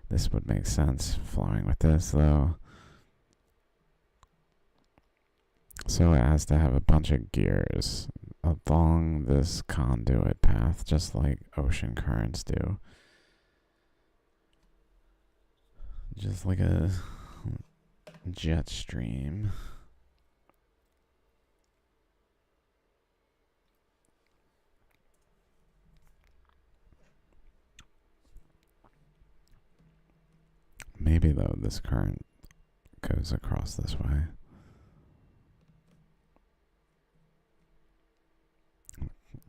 This would make sense flowing with this though, so as to have a bunch of gears along this conduit path, just like ocean currents do. Just like a jet stream. Maybe though this current goes across this way.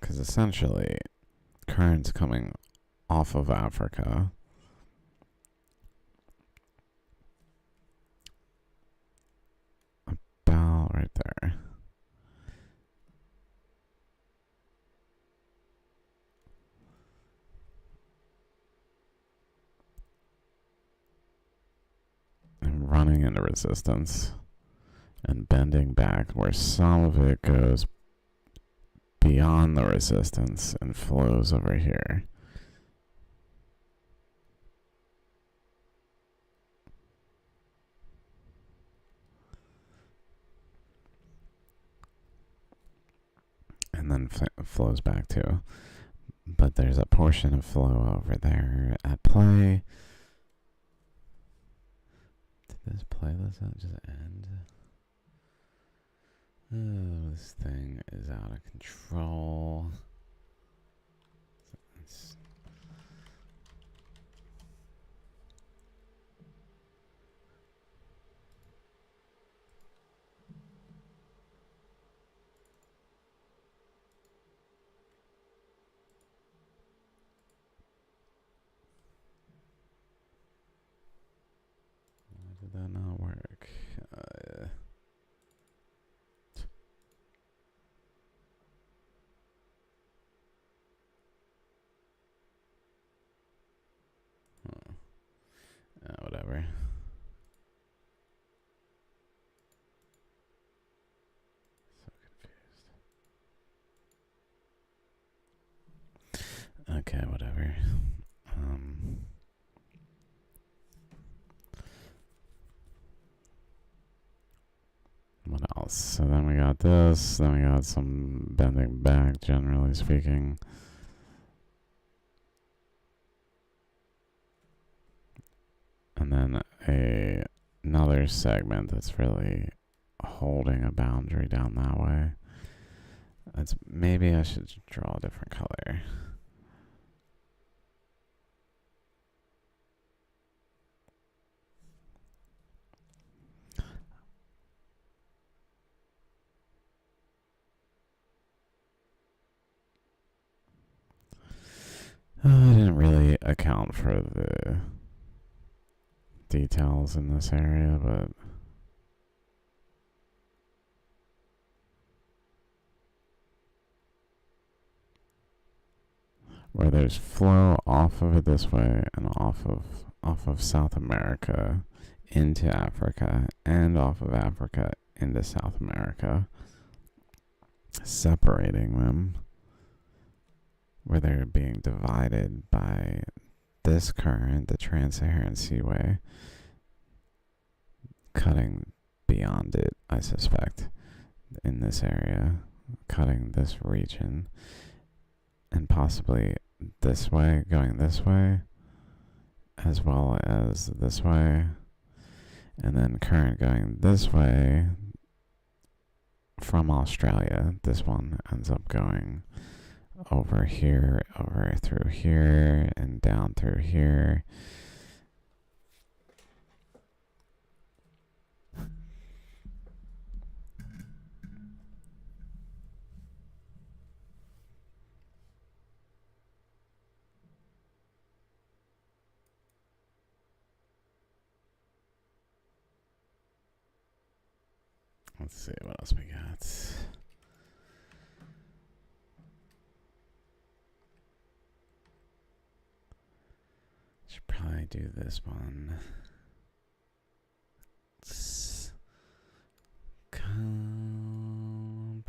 Because essentially, current's coming off of Africa. About right there. And running into resistance and bending back, where some of it goes beyond the resistance and flows over here. And then flows back too. But there's a portion of flow over there at play. Did this playlist not just end? Oh, this thing is out of control. Why did that not work? Whatever. So confused. Okay, whatever. What else? So then we got this, then we got some bending back, generally speaking. And then another segment that's really holding a boundary down that way. Maybe I should draw a different color. I didn't really account for the details in this area, but where there's flow off of it this way and off of South America into Africa and off of Africa into South America, separating them, where they're being divided by this current, the Trans-Saharan Seaway, cutting beyond it, I suspect, in this area, cutting this region, and possibly this way, going this way, as well as this way, and then current going this way from Australia. This one ends up going over here, over through here, and down through here. Let's see what else we got. Should probably do this one.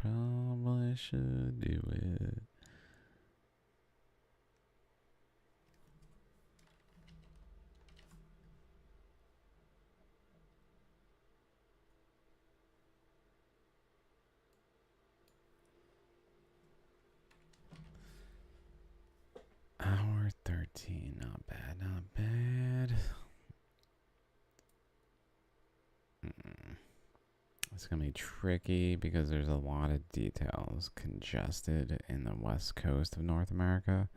Probably should do it. Hour 13, not bad, not bad. It's gonna be tricky because there's a lot of details congested in the west coast of North America.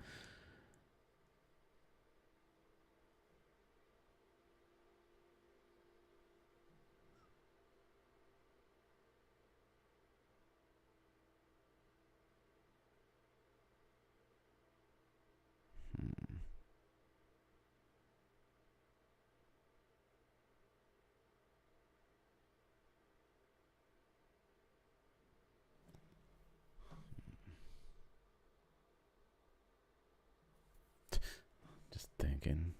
Just thinking,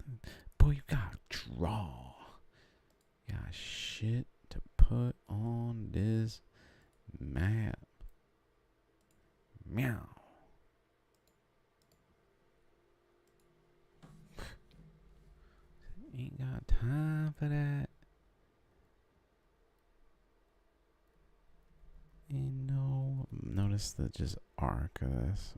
boy, you gotta draw. You got shit to put on this map. Meow. Ain't got time for that. You know, notice the just arc of this.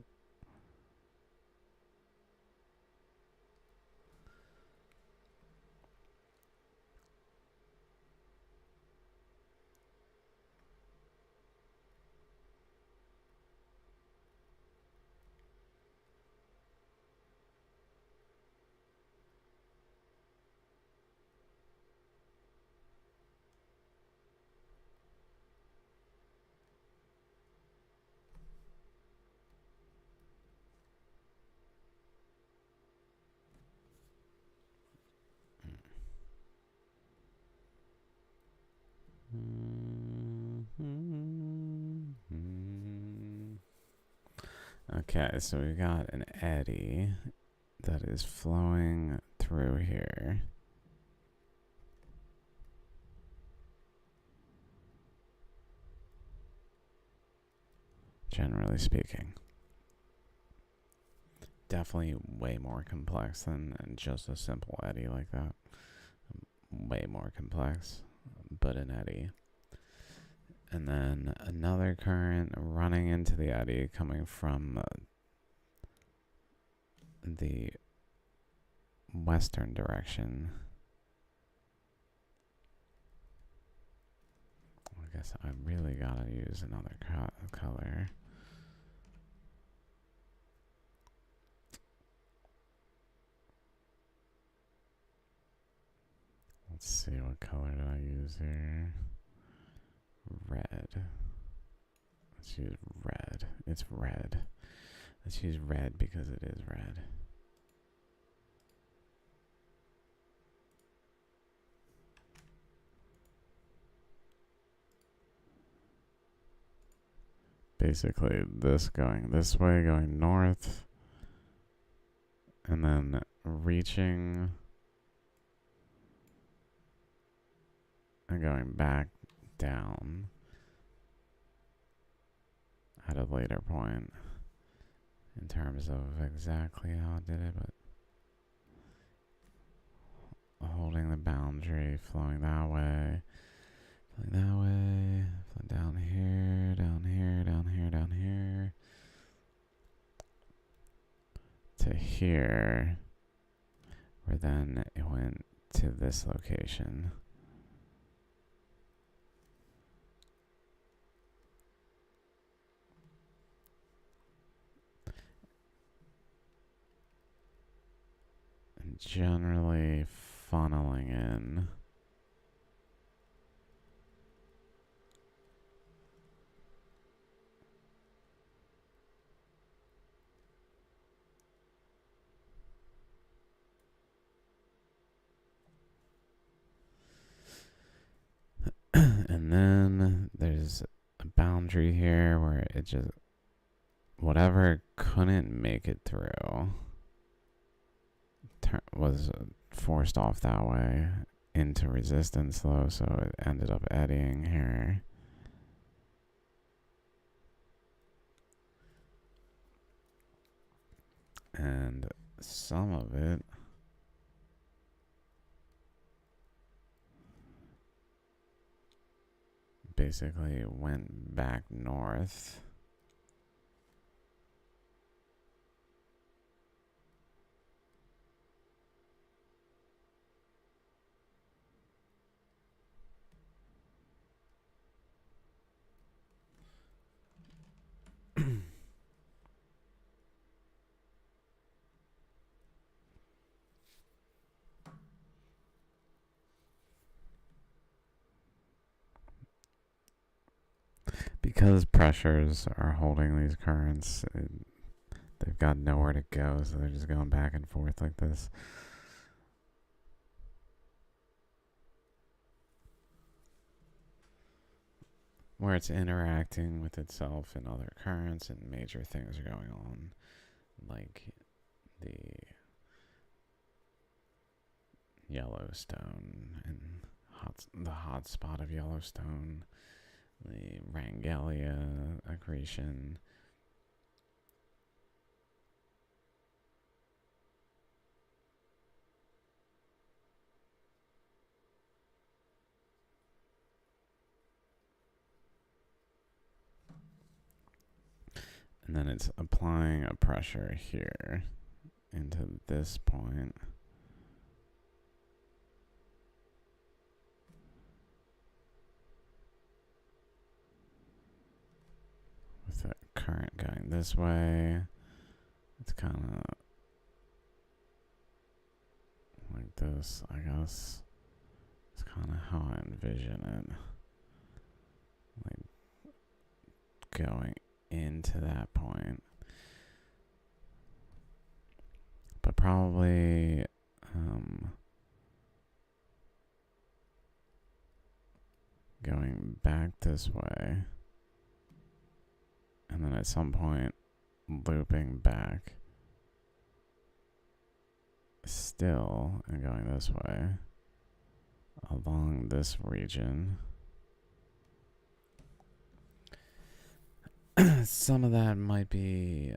Okay, so we got an eddy that is flowing through here. Generally speaking. Definitely way more complex than just a simple eddy like that. Way more complex, but an eddy. And then another current running into the eddy coming from the western direction. I guess I really gotta use another color. Let's see, what color did I use here? Red. Let's use red. It's red. Let's use red because it is red. Basically, this going this way, going north, and then reaching and going back down at a later point in terms of exactly how I did it, but holding the boundary, flowing that way, Flowing that way. Flowing down here, down here, down here, down here. To here. Where then it went to this location. And generally funneling in. And then there's a boundary here where it just, whatever couldn't make it through was forced off that way into resistance though, so it ended up eddying here. And some of it basically went back north. Because pressures are holding these currents, they've got nowhere to go, so they're just going back and forth like this. Where it's interacting with itself and other currents, and major things are going on, like the Yellowstone and the hot spot of Yellowstone, the Rangelia accretion. And then it's applying a pressure here into this point. With the current going this way, it's kind of like this, I guess. It's kind of how I envision it. Like going into that point. But probably going back this way. And then at some point looping back still and going this way along this region. Some of that might be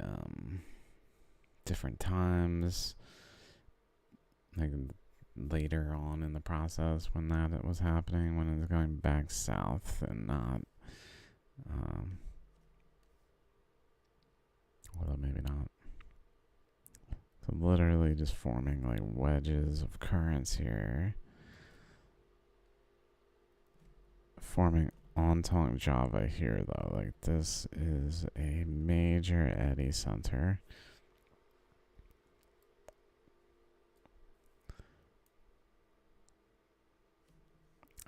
different times, like later on in the process when that was happening, when it was going back south and not, well, maybe not. So literally just forming like wedges of currents here, forming on Tongue Java here though. Like this is a major eddy center.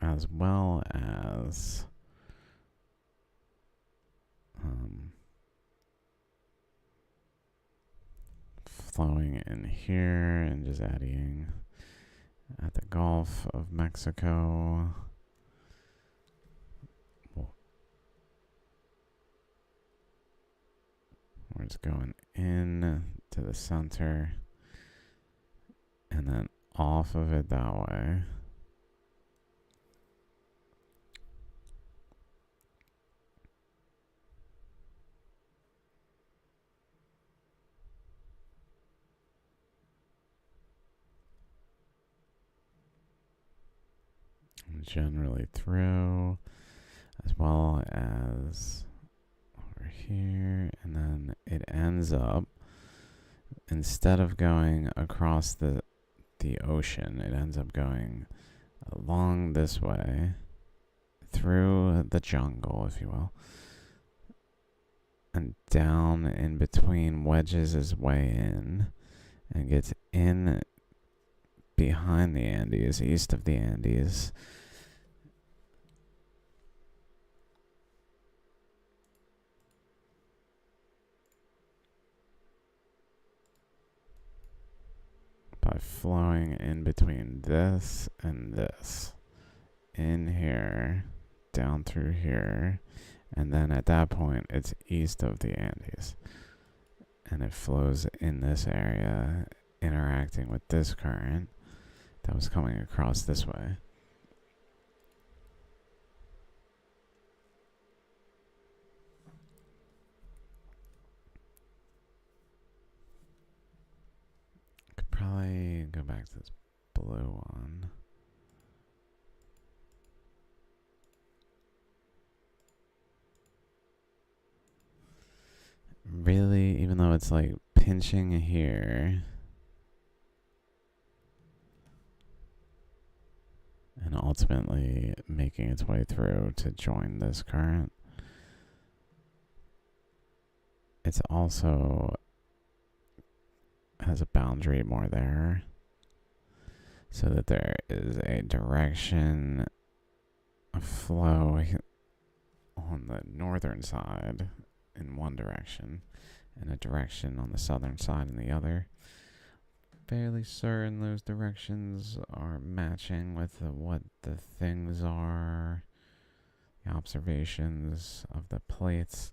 As well as flowing in here and just eddying at the Gulf of Mexico. Where it's going in to the center and then off of it that way. generally through, as well as over here, and then it ends up, instead of going across the ocean, it ends up going along this way, through the jungle, if you will, and down in between wedges way in, and gets in behind the Andes, east of the Andes. By flowing in between this and this, in here, down through here, and then at that point it's east of the Andes, and it flows in this area, interacting with this current that was coming across this way. Could probably go back to this blue one. Really, even though it's like pinching here and ultimately making its way through to join this current, it's also has a boundary more there, so that there is a direction of flow on the northern side in one direction, and a direction on the southern side in the other. Fairly certain those directions are matching with what the things are, the observations of the plates,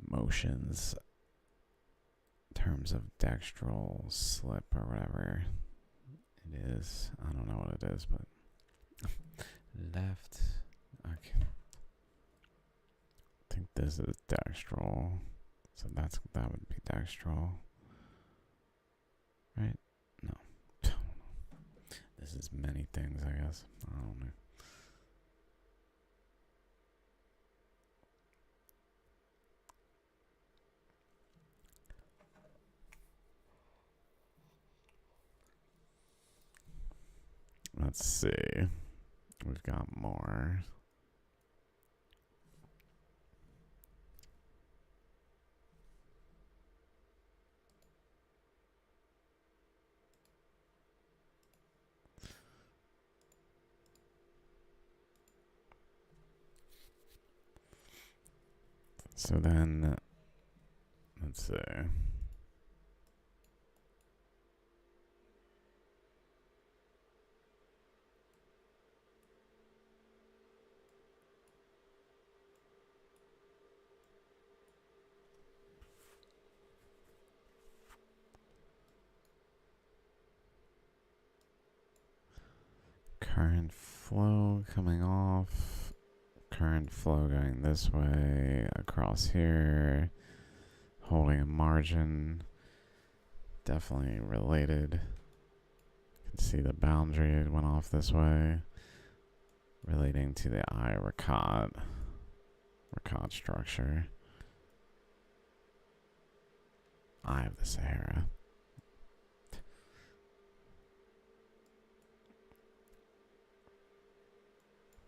motions, in terms of dextral slip or whatever it is. I don't know what it is, but left. Okay. I think this is dextral, so that would be dextral, right? No, this is many things, I guess. I don't know. Let's see. We've got more. So then, let's see. Current flow coming off, current flow going this way, across here, holding a margin, definitely related. You can see the boundary, it went off this way, relating to the Rakat structure. Eye of the Sahara.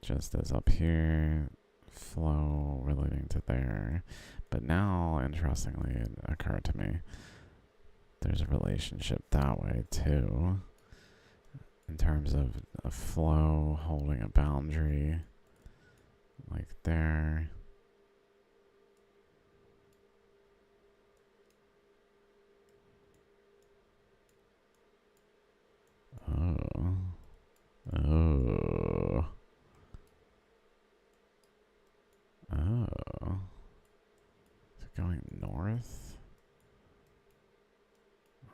Just as up here, flow relating to there. But now, interestingly, it occurred to me, there's a relationship that way too, in terms of a flow holding a boundary, like there. Oh. Oh. Oh. Is it going north?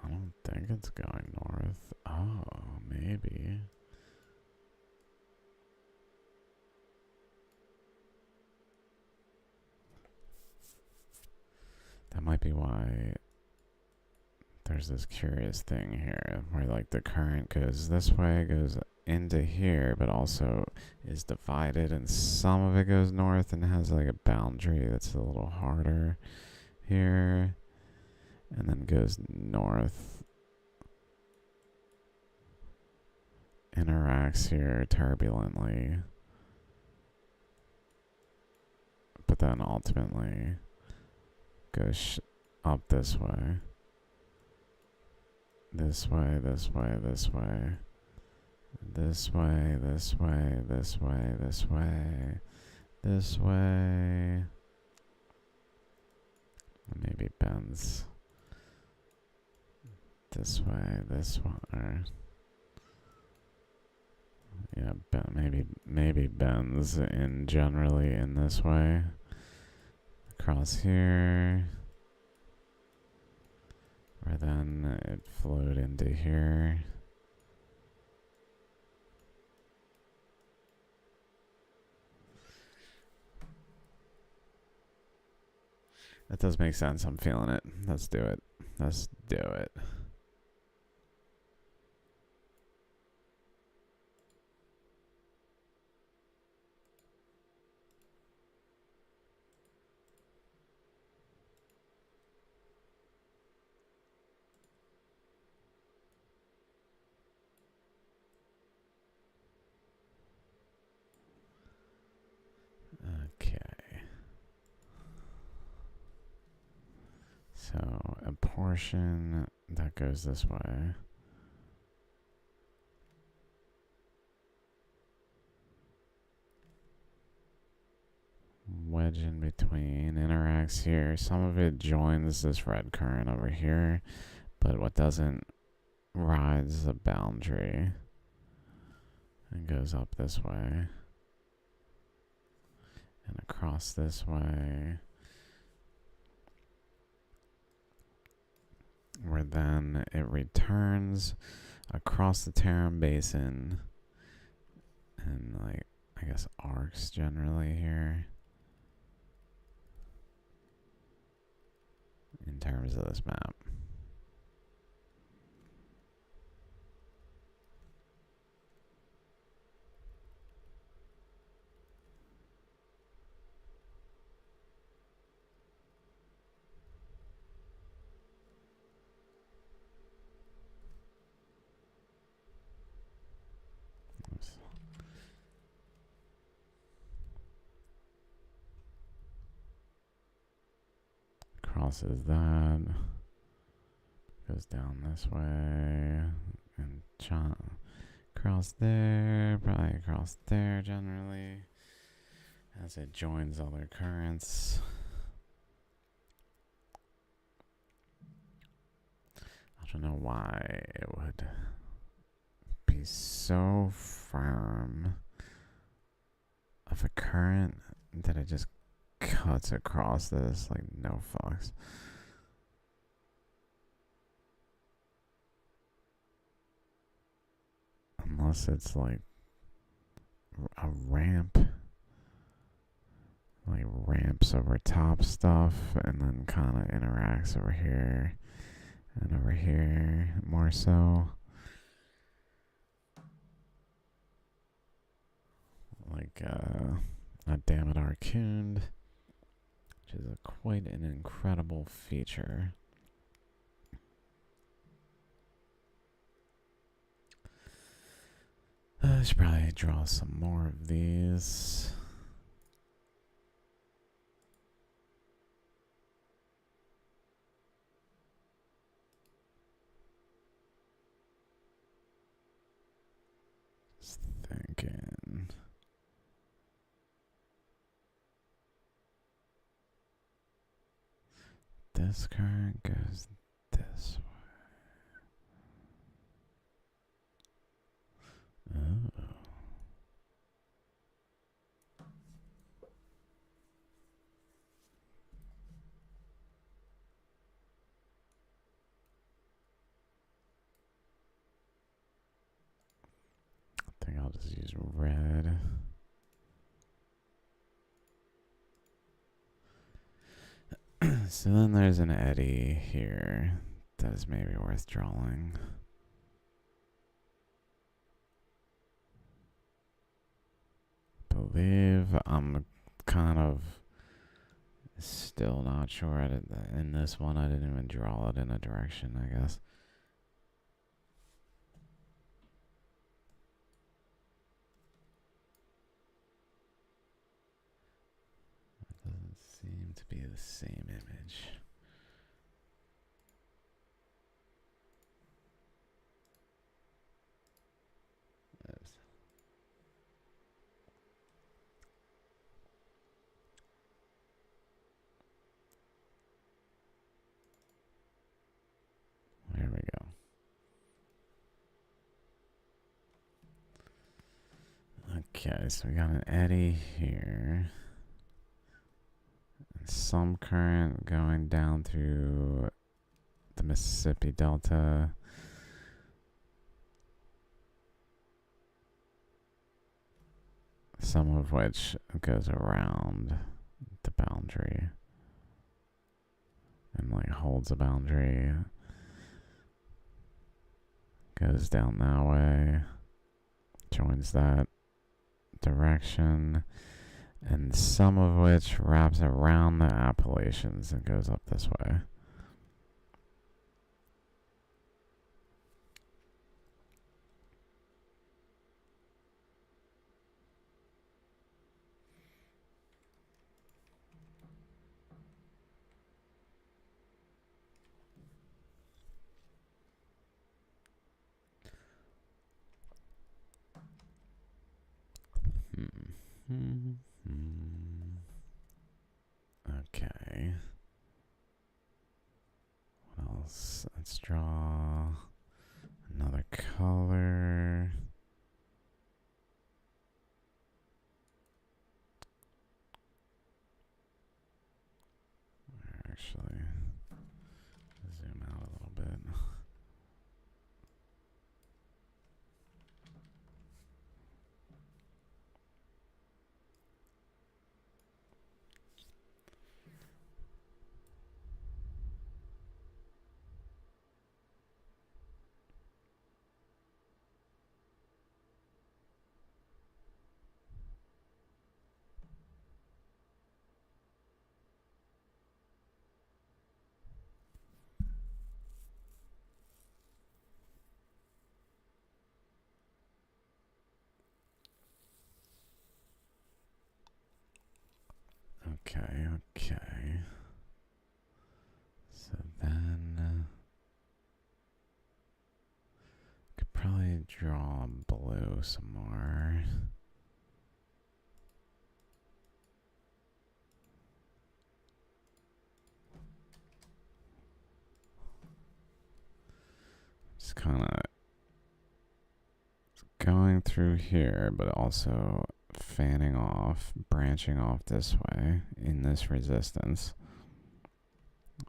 I don't think it's going north. Oh, maybe. That might be why there's this curious thing here where like the current goes this way, goes into here, but also is divided, and some of it goes north and has like a boundary that's a little harder here, and then goes north, interacts here turbulently, but then ultimately goes up this way. This way, this way, this way. This way, this way, this way, this way, this way. Maybe bends this way, this one, or yeah, maybe bends in generally in this way. Across here. Where then it flowed into here. That does make sense. I'm feeling it. Let's do it. Let's do it. Okay. So a portion that goes this way. Wedge in between, interacts here. Some of it joins this red current over here, but what doesn't rides the boundary and goes up this way and across this way, where then it returns across the Tarim Basin and, like, I guess arcs generally here in terms of this map. Crosses that, goes down this way, and cross there, probably across there generally, as it joins other currents. I don't know why it would be so firm of a current that it just cuts across this like no fucks. Unless it's like a ramp, like ramps over top stuff and then kind of interacts over here and over here more so. Like a Damn It Arcund, which is quite an incredible feature. I should probably draw some more of these. Just thinking. This current goes this way. Oh. I think I'll just use red. So then there's an eddy here that is maybe worth drawing. believe I'm kind of still not sure. In this one, I didn't even draw it in a direction, I guess. It doesn't seem to be the same image. Oops. There we go. Okay, so we got an eddy here. And some current going down through the Mississippi Delta. Some of which goes around the boundary and like holds a boundary. Goes down that way, joins that direction, and some of which wraps around the Appalachians and goes up this way. Okay. What else? Let's draw another color. Actually, zoom out a little bit. Okay. So then could probably draw blue some more. Just kind of going through here, but also fanning off, branching off this way in this resistance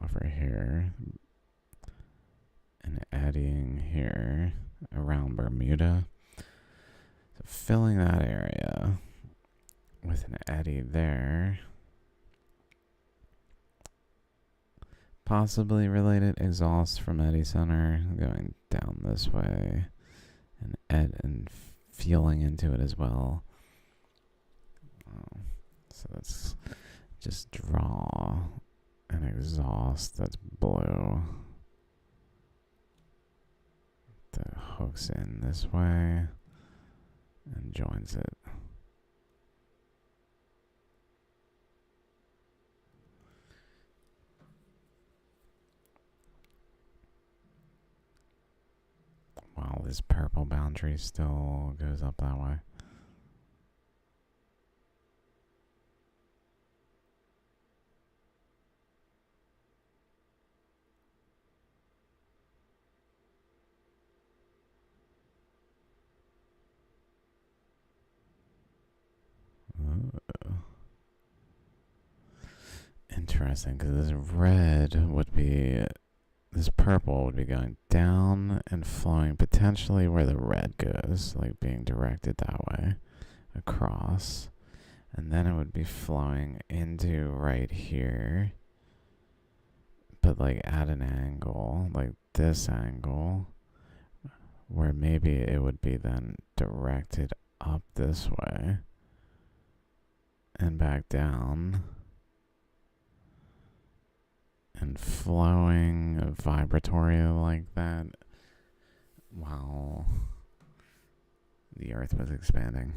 over here, and eddying here around Bermuda. So filling that area with an eddy there. Possibly related exhaust from eddy center going down this way and feeling into it as well. So let's just draw an exhaust that's blue that hooks in this way and joins it. While this purple boundary still goes up that way. Interesting, because this purple would be going down and flowing potentially where the red goes, like being directed that way across, and then it would be flowing into right here, but like at an angle, like this angle, where maybe it would be then directed up this way. and back down. And flowing vibratory like that while the earth was expanding.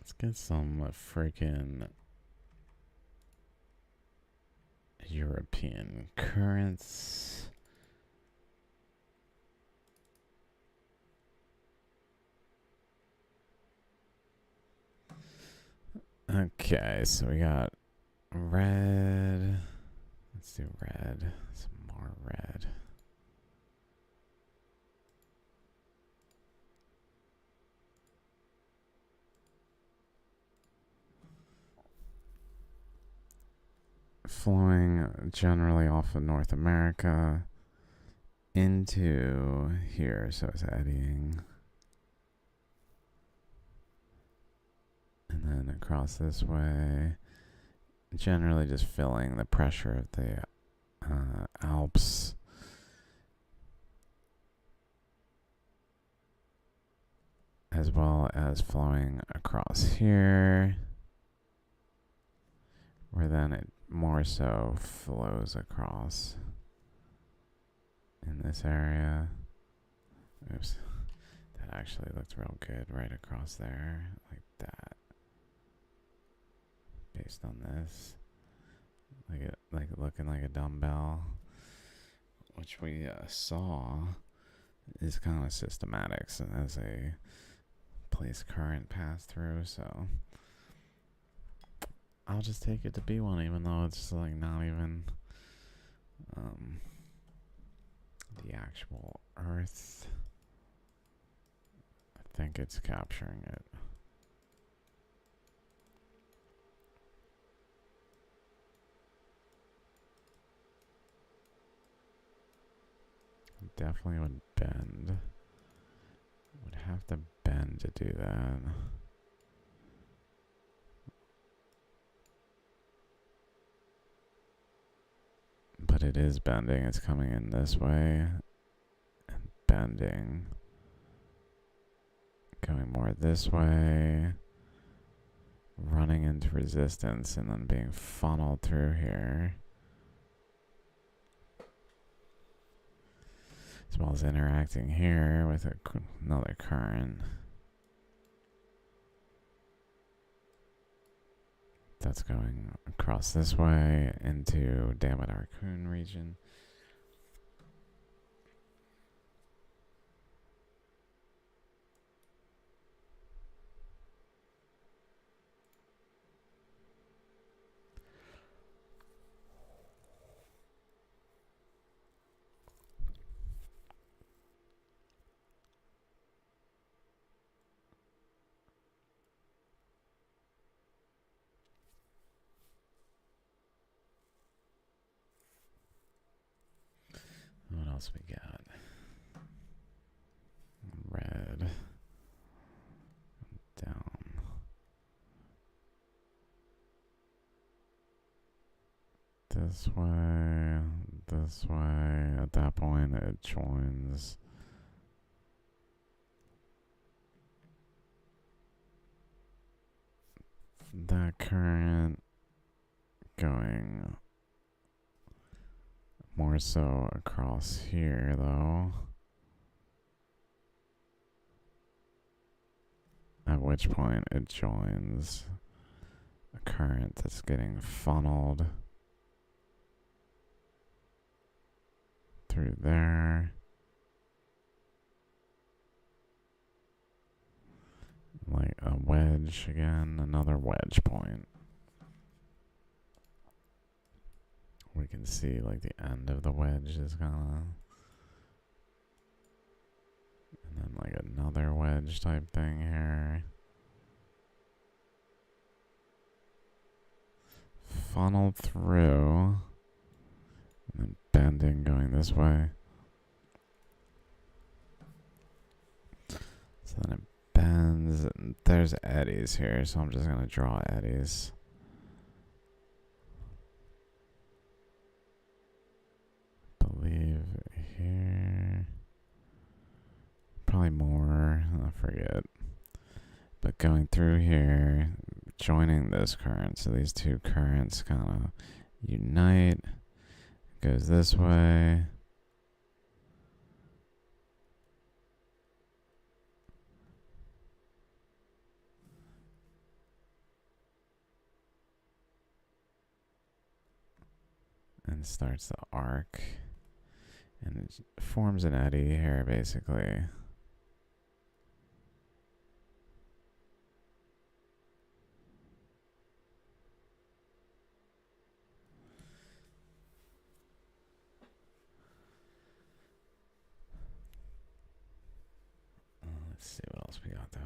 Let's get some freaking European currents. Okay, so we got red. Let's do red. Some more red. Flowing generally off of North America into here, so it's eddying. And then across this way, generally just filling the pressure of the Alps. As well as flowing across here, where then it more so flows across in this area. Oops. That actually looked real good right across there, like that. Based on this, like looking like a dumbbell, which we saw is kind of systematic, so as a place current pass through. So I'll just take it to be one, even though it's like not even the actual Earth. I think it's capturing it. Definitely would bend. Would have to bend to do that. But it is bending. It's coming in this way and bending. Going more this way. Running into resistance and then being funneled through here. As well as interacting here with another current. That's going across this way into Dammit Arcoon region. What else we got? Red. Down. This way. This way. At that point, it joins. That current going more so across here, though. At which point it joins a current that's getting funneled through there. Like a wedge again, another wedge point. We can see like the end of the wedge is gonna, and then like another wedge type thing here. Funneled through, and then bending going this way. So then it bends, and there's eddies here, so I'm just gonna draw eddies. Believe forget. But going through here, joining this current, so these two currents kind of unite. Goes this way. And starts the arc. And it forms an eddy here, basically. Let's see what else we got, though.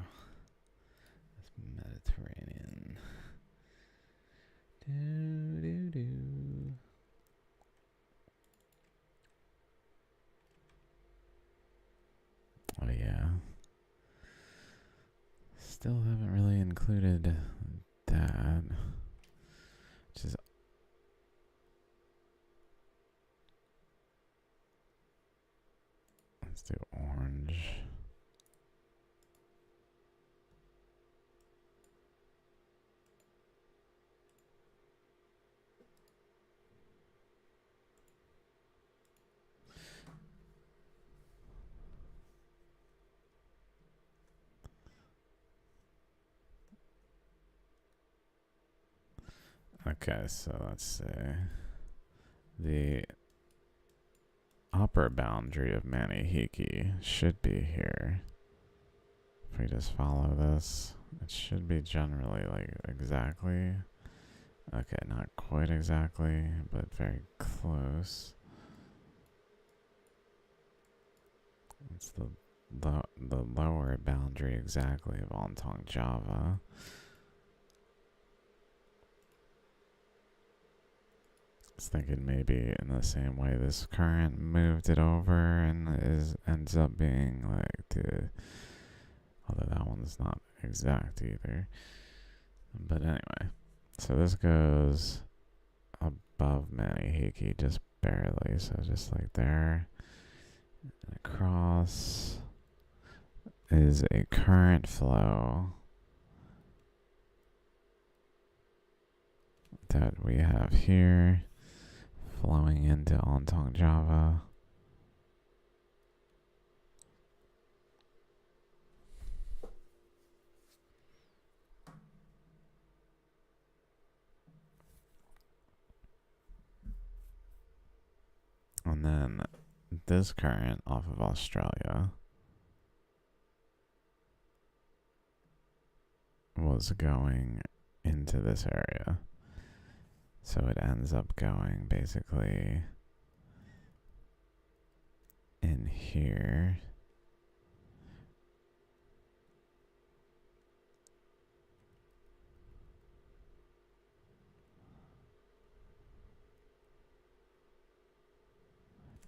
That's Mediterranean. Do. Oh, yeah. Still haven't really included that. Which is. Let's do orange. Okay, so let's see. The upper boundary of Manihiki should be here. If we just follow this, it should be generally like exactly. Okay, not quite exactly, but very close. It's the lower boundary exactly of Ontong Java. I was thinking maybe in the same way this current moved it over and ends up being like the, although that one's not exact either. But anyway, so this goes above Manihiki just barely, so just like there. And across is a current flow that we have here. Flowing into Ontong Java. And then this current off of Australia was going into this area. So it ends up going basically in here.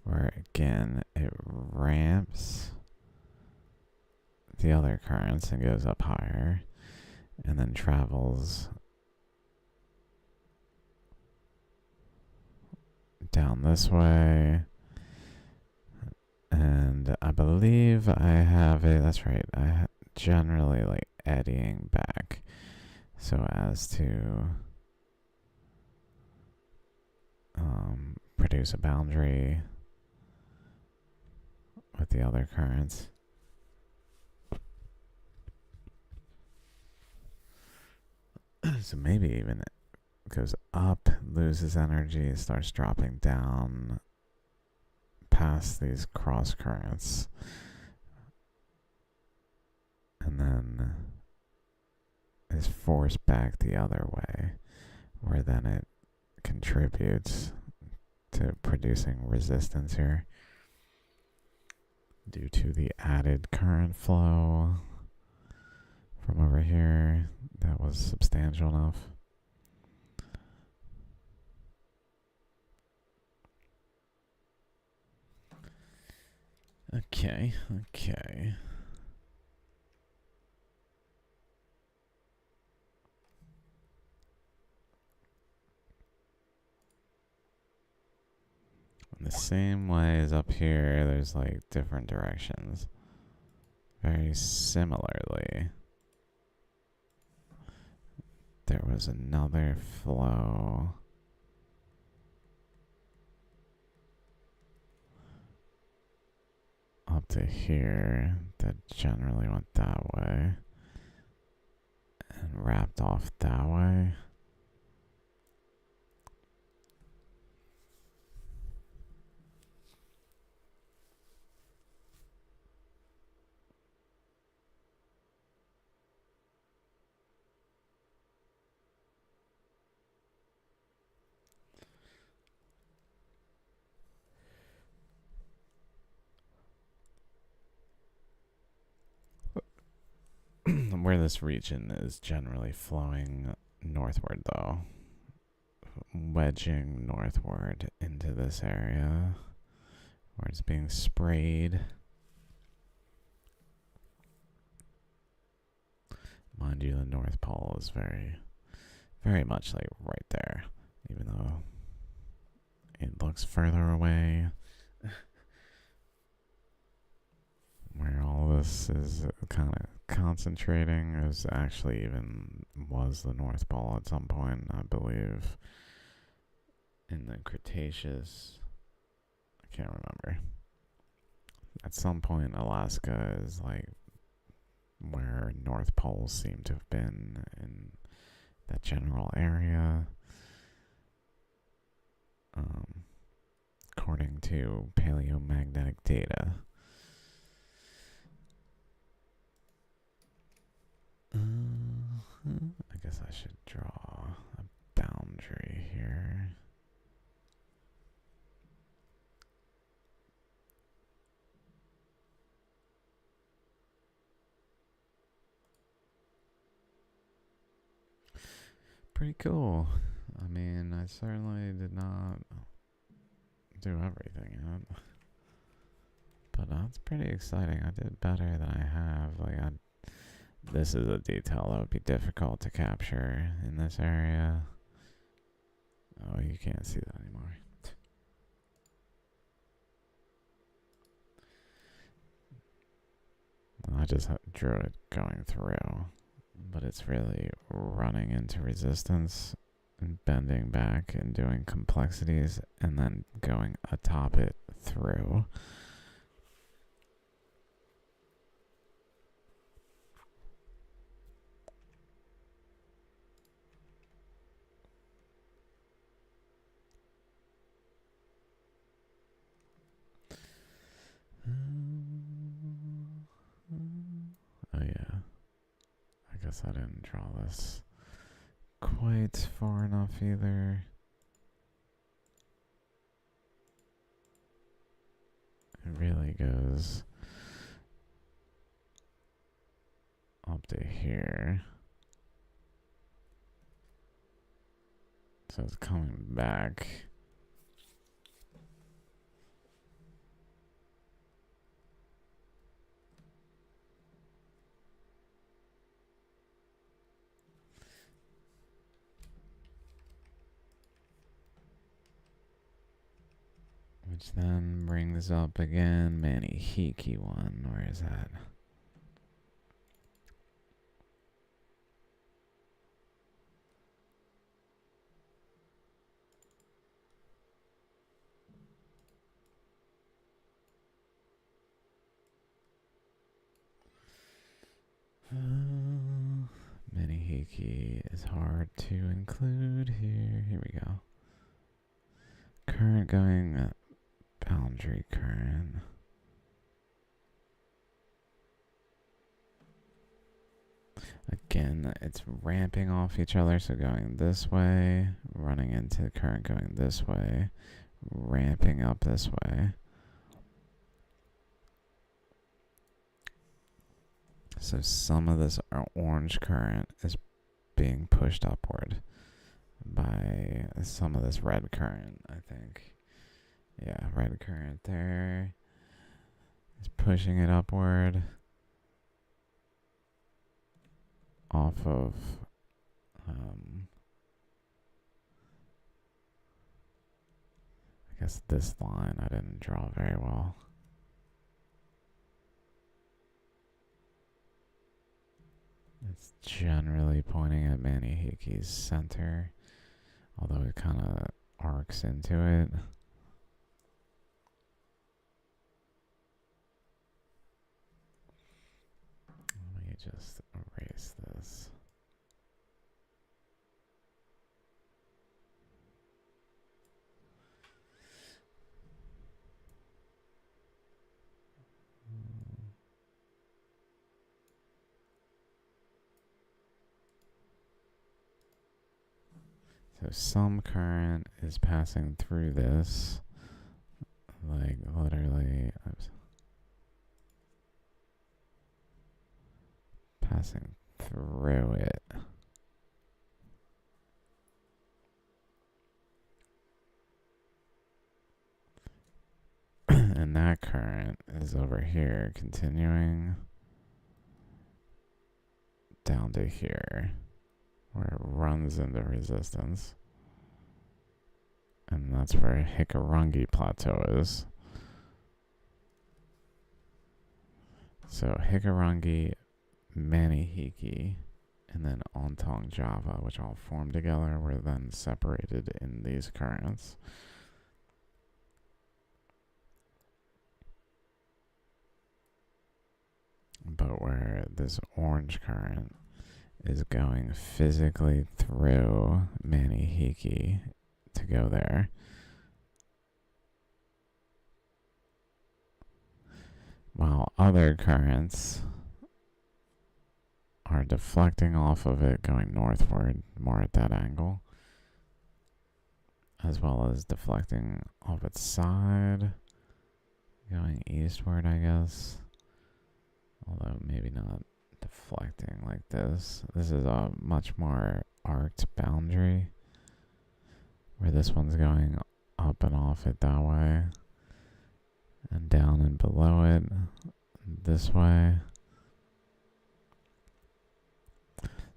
Where again it ramps the other currents and goes up higher and then travels down this way, and I believe I have it. That's right. I generally like eddying back so as to produce a boundary with the other currents. So maybe even goes up, loses energy, starts dropping down past these cross currents, and then is forced back the other way, where then it contributes to producing resistance here due to the added current flow from over here that was substantial enough. Okay. In the same way as up here, there's like different directions. very similarly, there was another flow up to here that generally went that way and wrapped off that way. Where this region is generally flowing northward, though, wedging northward into this area where it's being sprayed. Mind you, the North Pole is very, very much like right there, even though it looks further away. Where all this is kind of concentrating is actually even was the North Pole at some point, I believe, in the Cretaceous. I can't remember. At some point, Alaska is like where North Poles seem to have been in that general area. According to paleomagnetic data. I guess I should draw a boundary here. Pretty cool. I mean, I certainly did not do everything yet. But that's pretty exciting. I did better than I have. Like, this is a detail that would be difficult to capture in this area. Oh, you can't see that anymore. I just drew it going through, but it's really running into resistance and bending back and doing complexities and then going atop it through. Oh yeah, I guess I didn't draw this quite far enough either. It really goes up to here. So it's coming back. Which then brings up again Manihiki one. Where is that? Manihiki is hard to include here. Here we go. Current going boundary current. Again, it's ramping off each other, so going this way, running into current going this way, ramping up this way. So some of this orange current is being pushed upward by some of this red current, I think. Yeah, red current there is pushing it upward off of I guess this line I didn't draw very well. It's generally pointing at Manihiki's center, although it kind of arcs into it. Let me just erase this. So some current is passing through this, like literally, oops, passing through it. And that current is over here, continuing down to here, where it runs into resistance. And that's where Hikurangi Plateau is. So Hikurangi, Manihiki, and then Ontong Java, which all form together, were then separated in these currents. But where this orange current is going physically through Manihiki to go there. While other currents are deflecting off of it, going northward, more at that angle, as well as deflecting off its side, going eastward, I guess. Although maybe not deflecting like this. This is a much more arced boundary, where this one's going up and off it that way, and down and below it this way.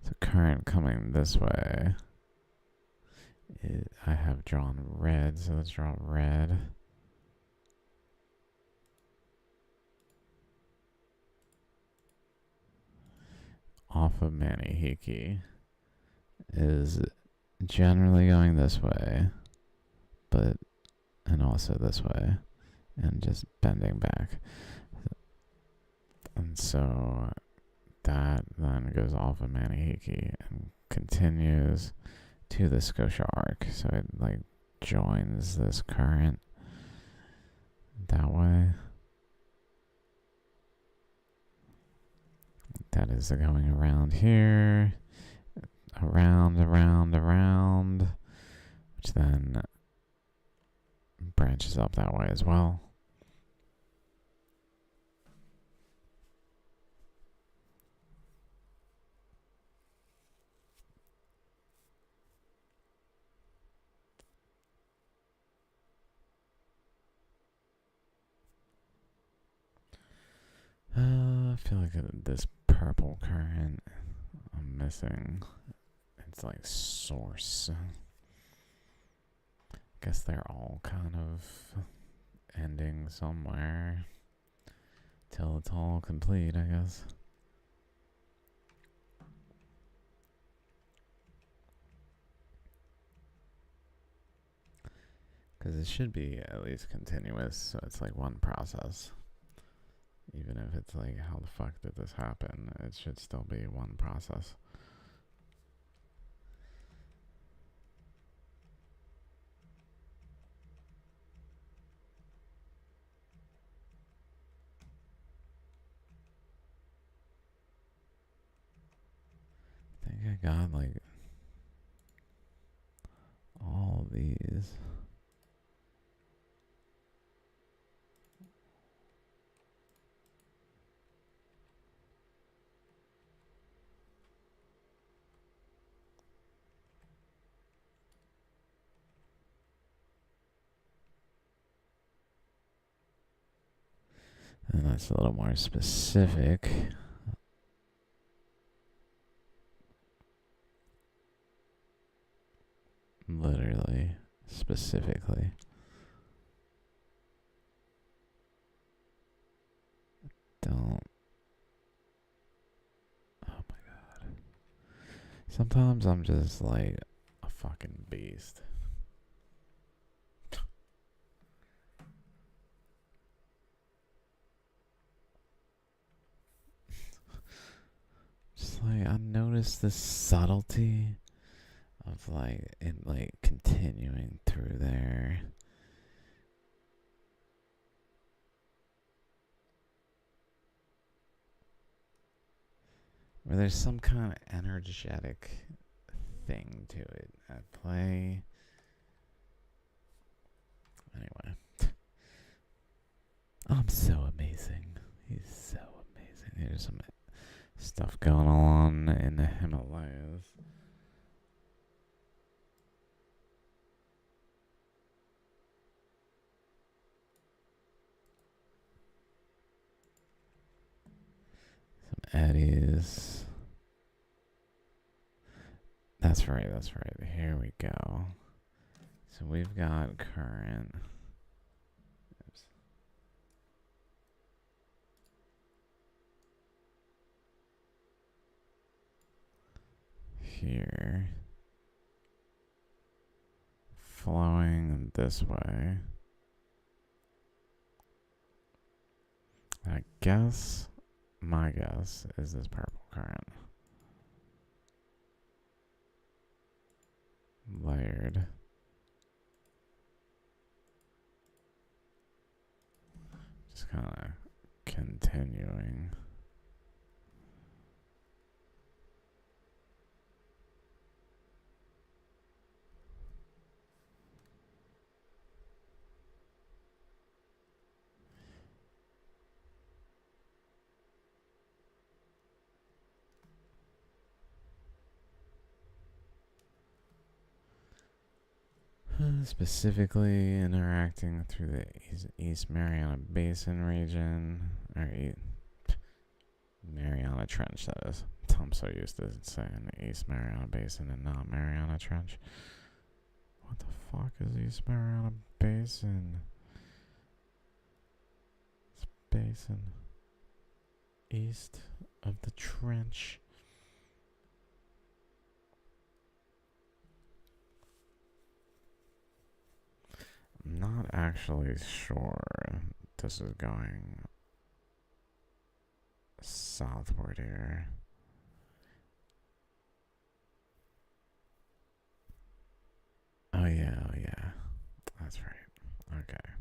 So current coming this way, I have drawn red, so let's draw red. Off of Manihiki is generally going this way, and also this way, and just bending back. And so that then goes off of Manihiki and continues to the Scotia arc. So it like joins this current that way. That is going around here, around, which then branches up that way as well. I feel like this purple current I'm missing. It's like source. Guess they're all kind of ending somewhere till it's all complete, I guess. Because it should be at least continuous, so it's like one process. Even if it's like, how the fuck did this happen? It should still be one process. I think I got like all these. And that's a little more specific. Literally, specifically. Don't. Oh my god. Sometimes I'm just like a fucking beast. Just like I noticed the subtlety of like it like continuing through there. Where there's some kind of energetic thing to it at play. Anyway. I'm so amazing. He's so amazing. There's some stuff going on in the Himalayas. Some eddies. That's right, that's right. Here we go. So we've got current. Oops. Here. Flowing this way. I guess, my guess, is this purple current. Layered. Just kind of continuing. Specifically interacting through the East Mariana Basin region, or Mariana Trench, that is. I'm so used to saying the East Mariana Basin and not Mariana Trench. What the fuck is East Mariana Basin? It's basin east of the trench. I'm not actually sure this is going southward here. Oh yeah, that's right. Okay.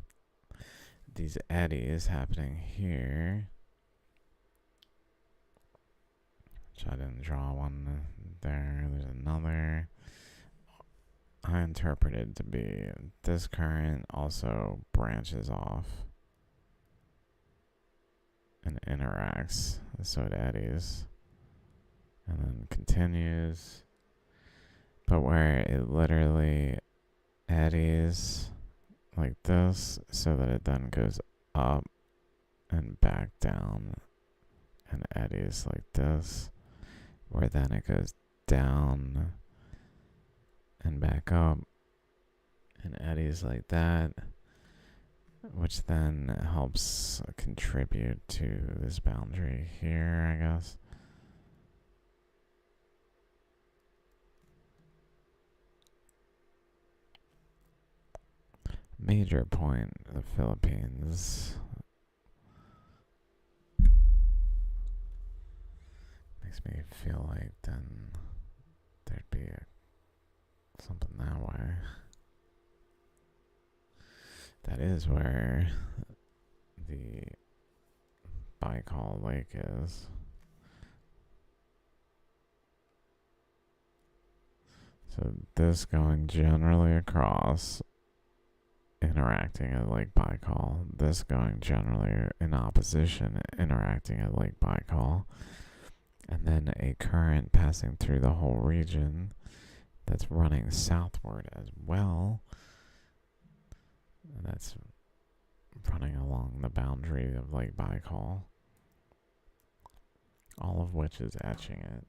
These eddies happening here. Which I didn't draw one there. There's another. I interpreted to be this current also branches off and interacts, so it eddies and then continues, but where it literally eddies like this, so that it then goes up and back down and eddies like this, where then it goes down and back up and eddies like that, which then helps contribute to this boundary here, I guess. Major point, the Philippines. Makes me feel like then there'd be something that way. That is where the Baikal Lake is. So this going generally across, interacting at Lake Baikal. This going generally in opposition, interacting at Lake Baikal. And then a current passing through the whole region that's running southward as well. And that's running along the boundary of Lake Baikal. All of which is etching it.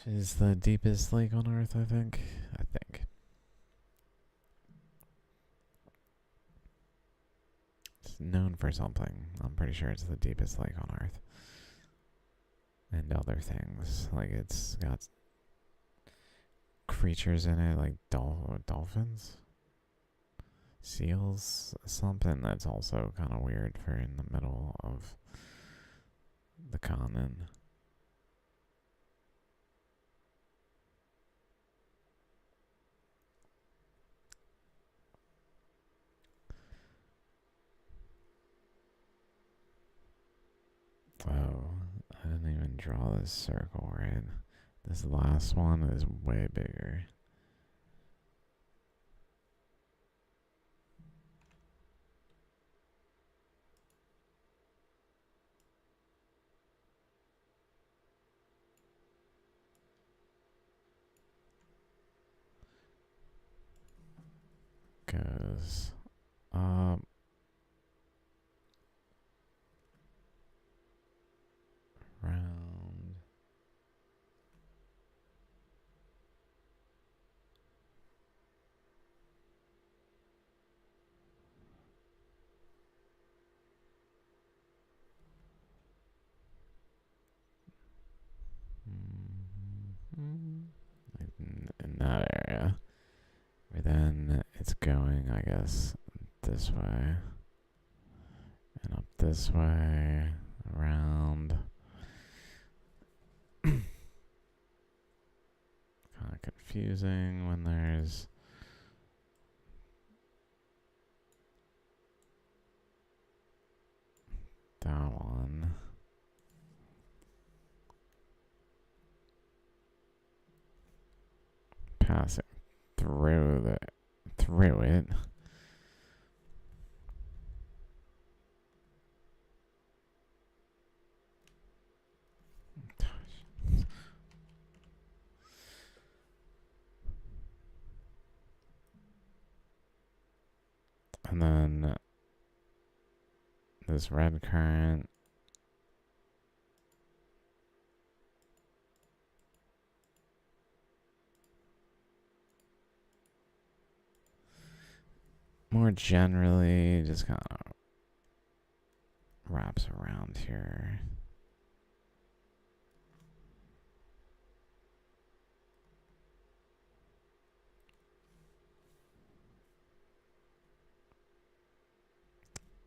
Which is the deepest lake on Earth, I think. It's known for something. I'm pretty sure it's the deepest lake on Earth. and other things. Like it's got creatures in it, like dolphins, seals, something that's also kind of weird for in the middle of the continent. Oh, I didn't even draw this circle right. This last one is way bigger. Goes up, round, like in that area. But then it's going, I guess, this way and up this way, around. Kind of confusing when there's that one. Passing through it. And then this red current. More generally, just kind of wraps around here.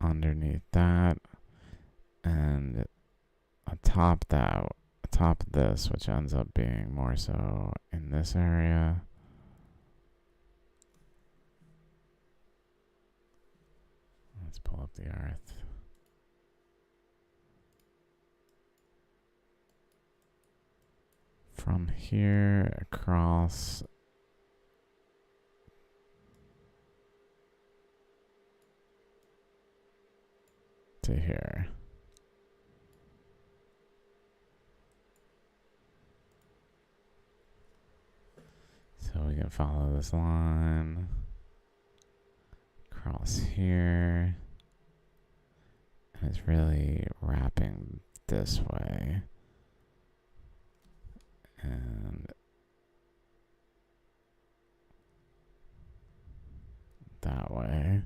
Underneath that, and atop this, which ends up being more so in this area. Let's pull up the earth. From here across to here. So we can follow this line across here. And it's really wrapping this way. And that way.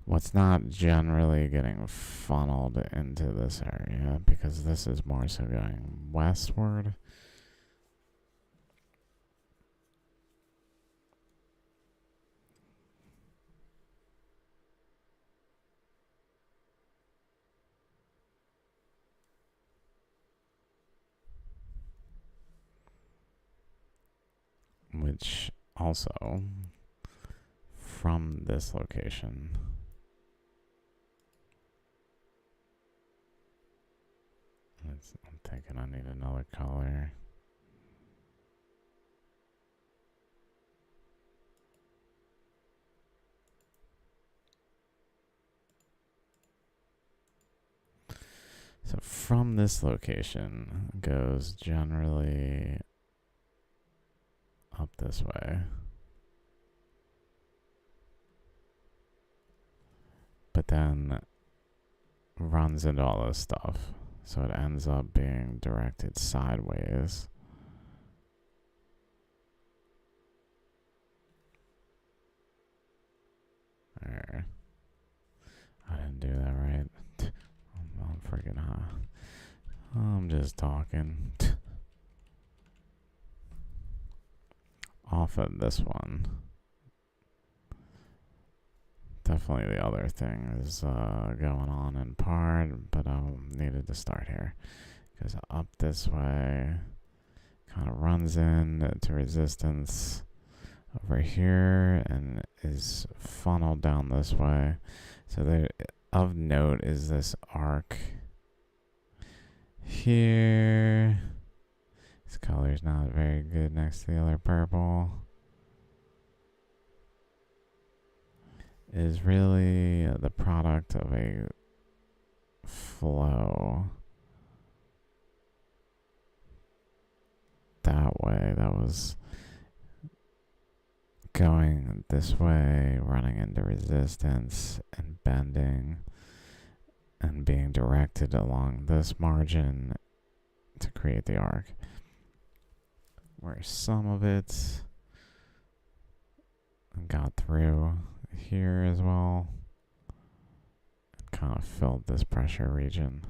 What's not generally getting funneled into this area, because this is more so going westward. Which also, from this location, I'm thinking I need another color. So from this location goes generally up this way. But then runs into all this stuff. So it ends up being directed sideways. There. I didn't do that right. I'm freaking high. I'm just talking. Off of this one. Definitely the other thing is going on in part, but I needed to start here. Goes up this way, kind of runs in to resistance over here, and is funneled down this way. So there, of note is this arc here. This color's not very good next to the other purple. Is really the product of a flow that way. That was going this way, running into resistance and bending and being directed along this margin to create the arc. Where some of it got through here as well and kind of filled this pressure region.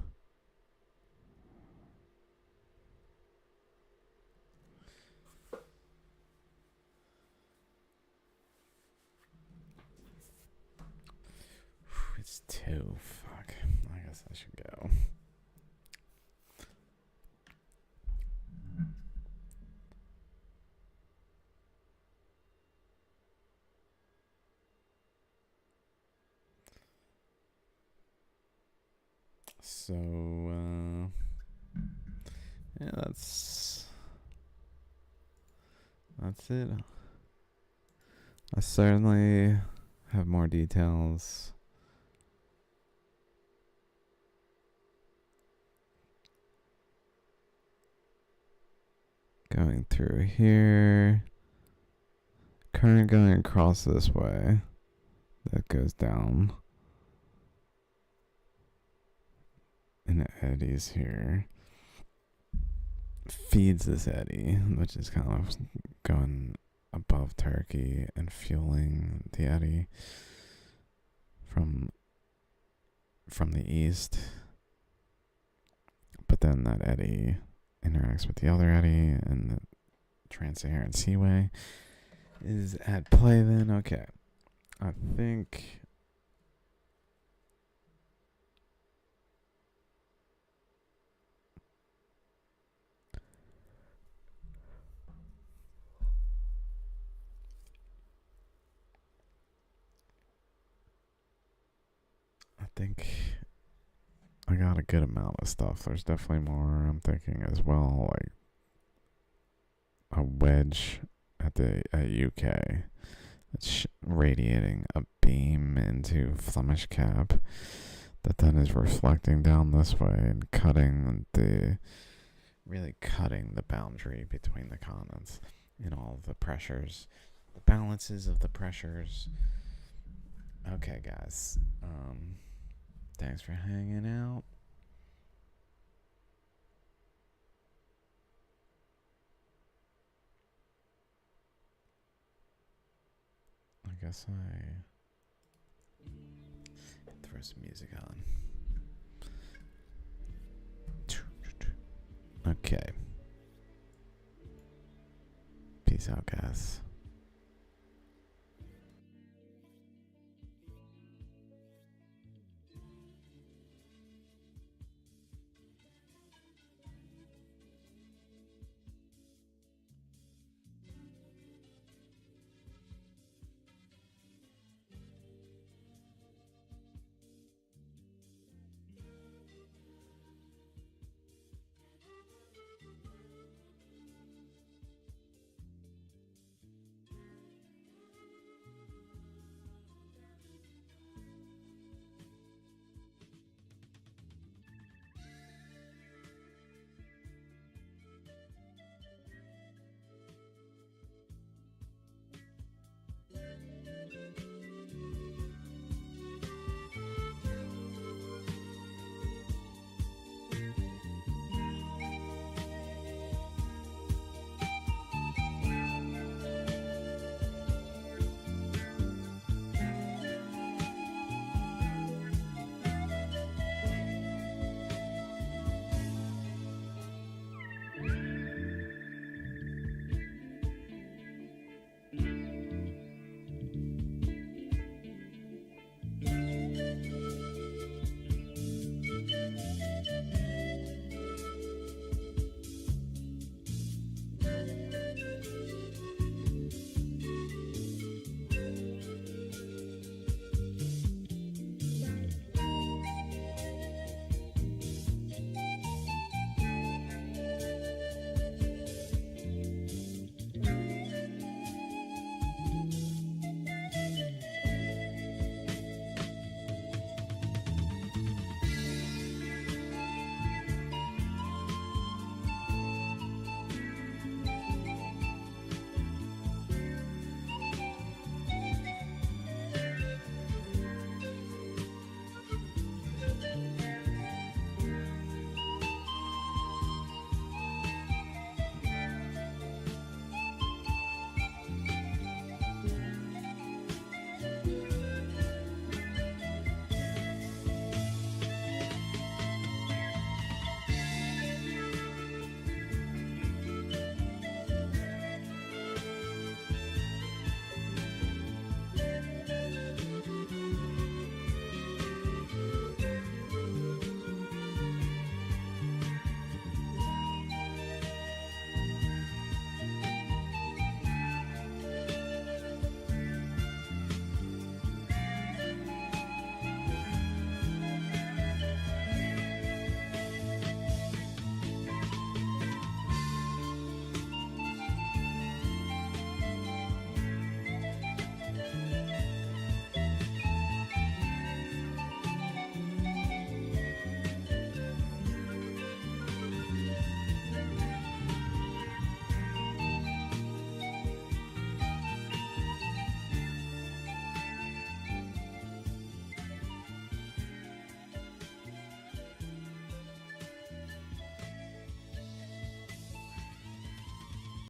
It's 2. Fuck. I guess I should go. So, yeah, that's it. I certainly have more details going through here. Current going across this way. That goes down. And it eddies here. Feeds this eddy, which is kind of going above Turkey and fueling the eddy from the east. But then that eddy interacts with the other eddy, and the Trans-Saharan Seaway is at play then. Okay. I think I got a good amount of stuff. There's definitely more I'm thinking as well, like a wedge at UK that's radiating a beam into Flemish Cap that then is reflecting down this way and really cutting the boundary between the continents in all of the pressures, the balances of the pressures. Okay, guys. Thanks for hanging out. I guess I throw some music on. Okay. Peace out, guys.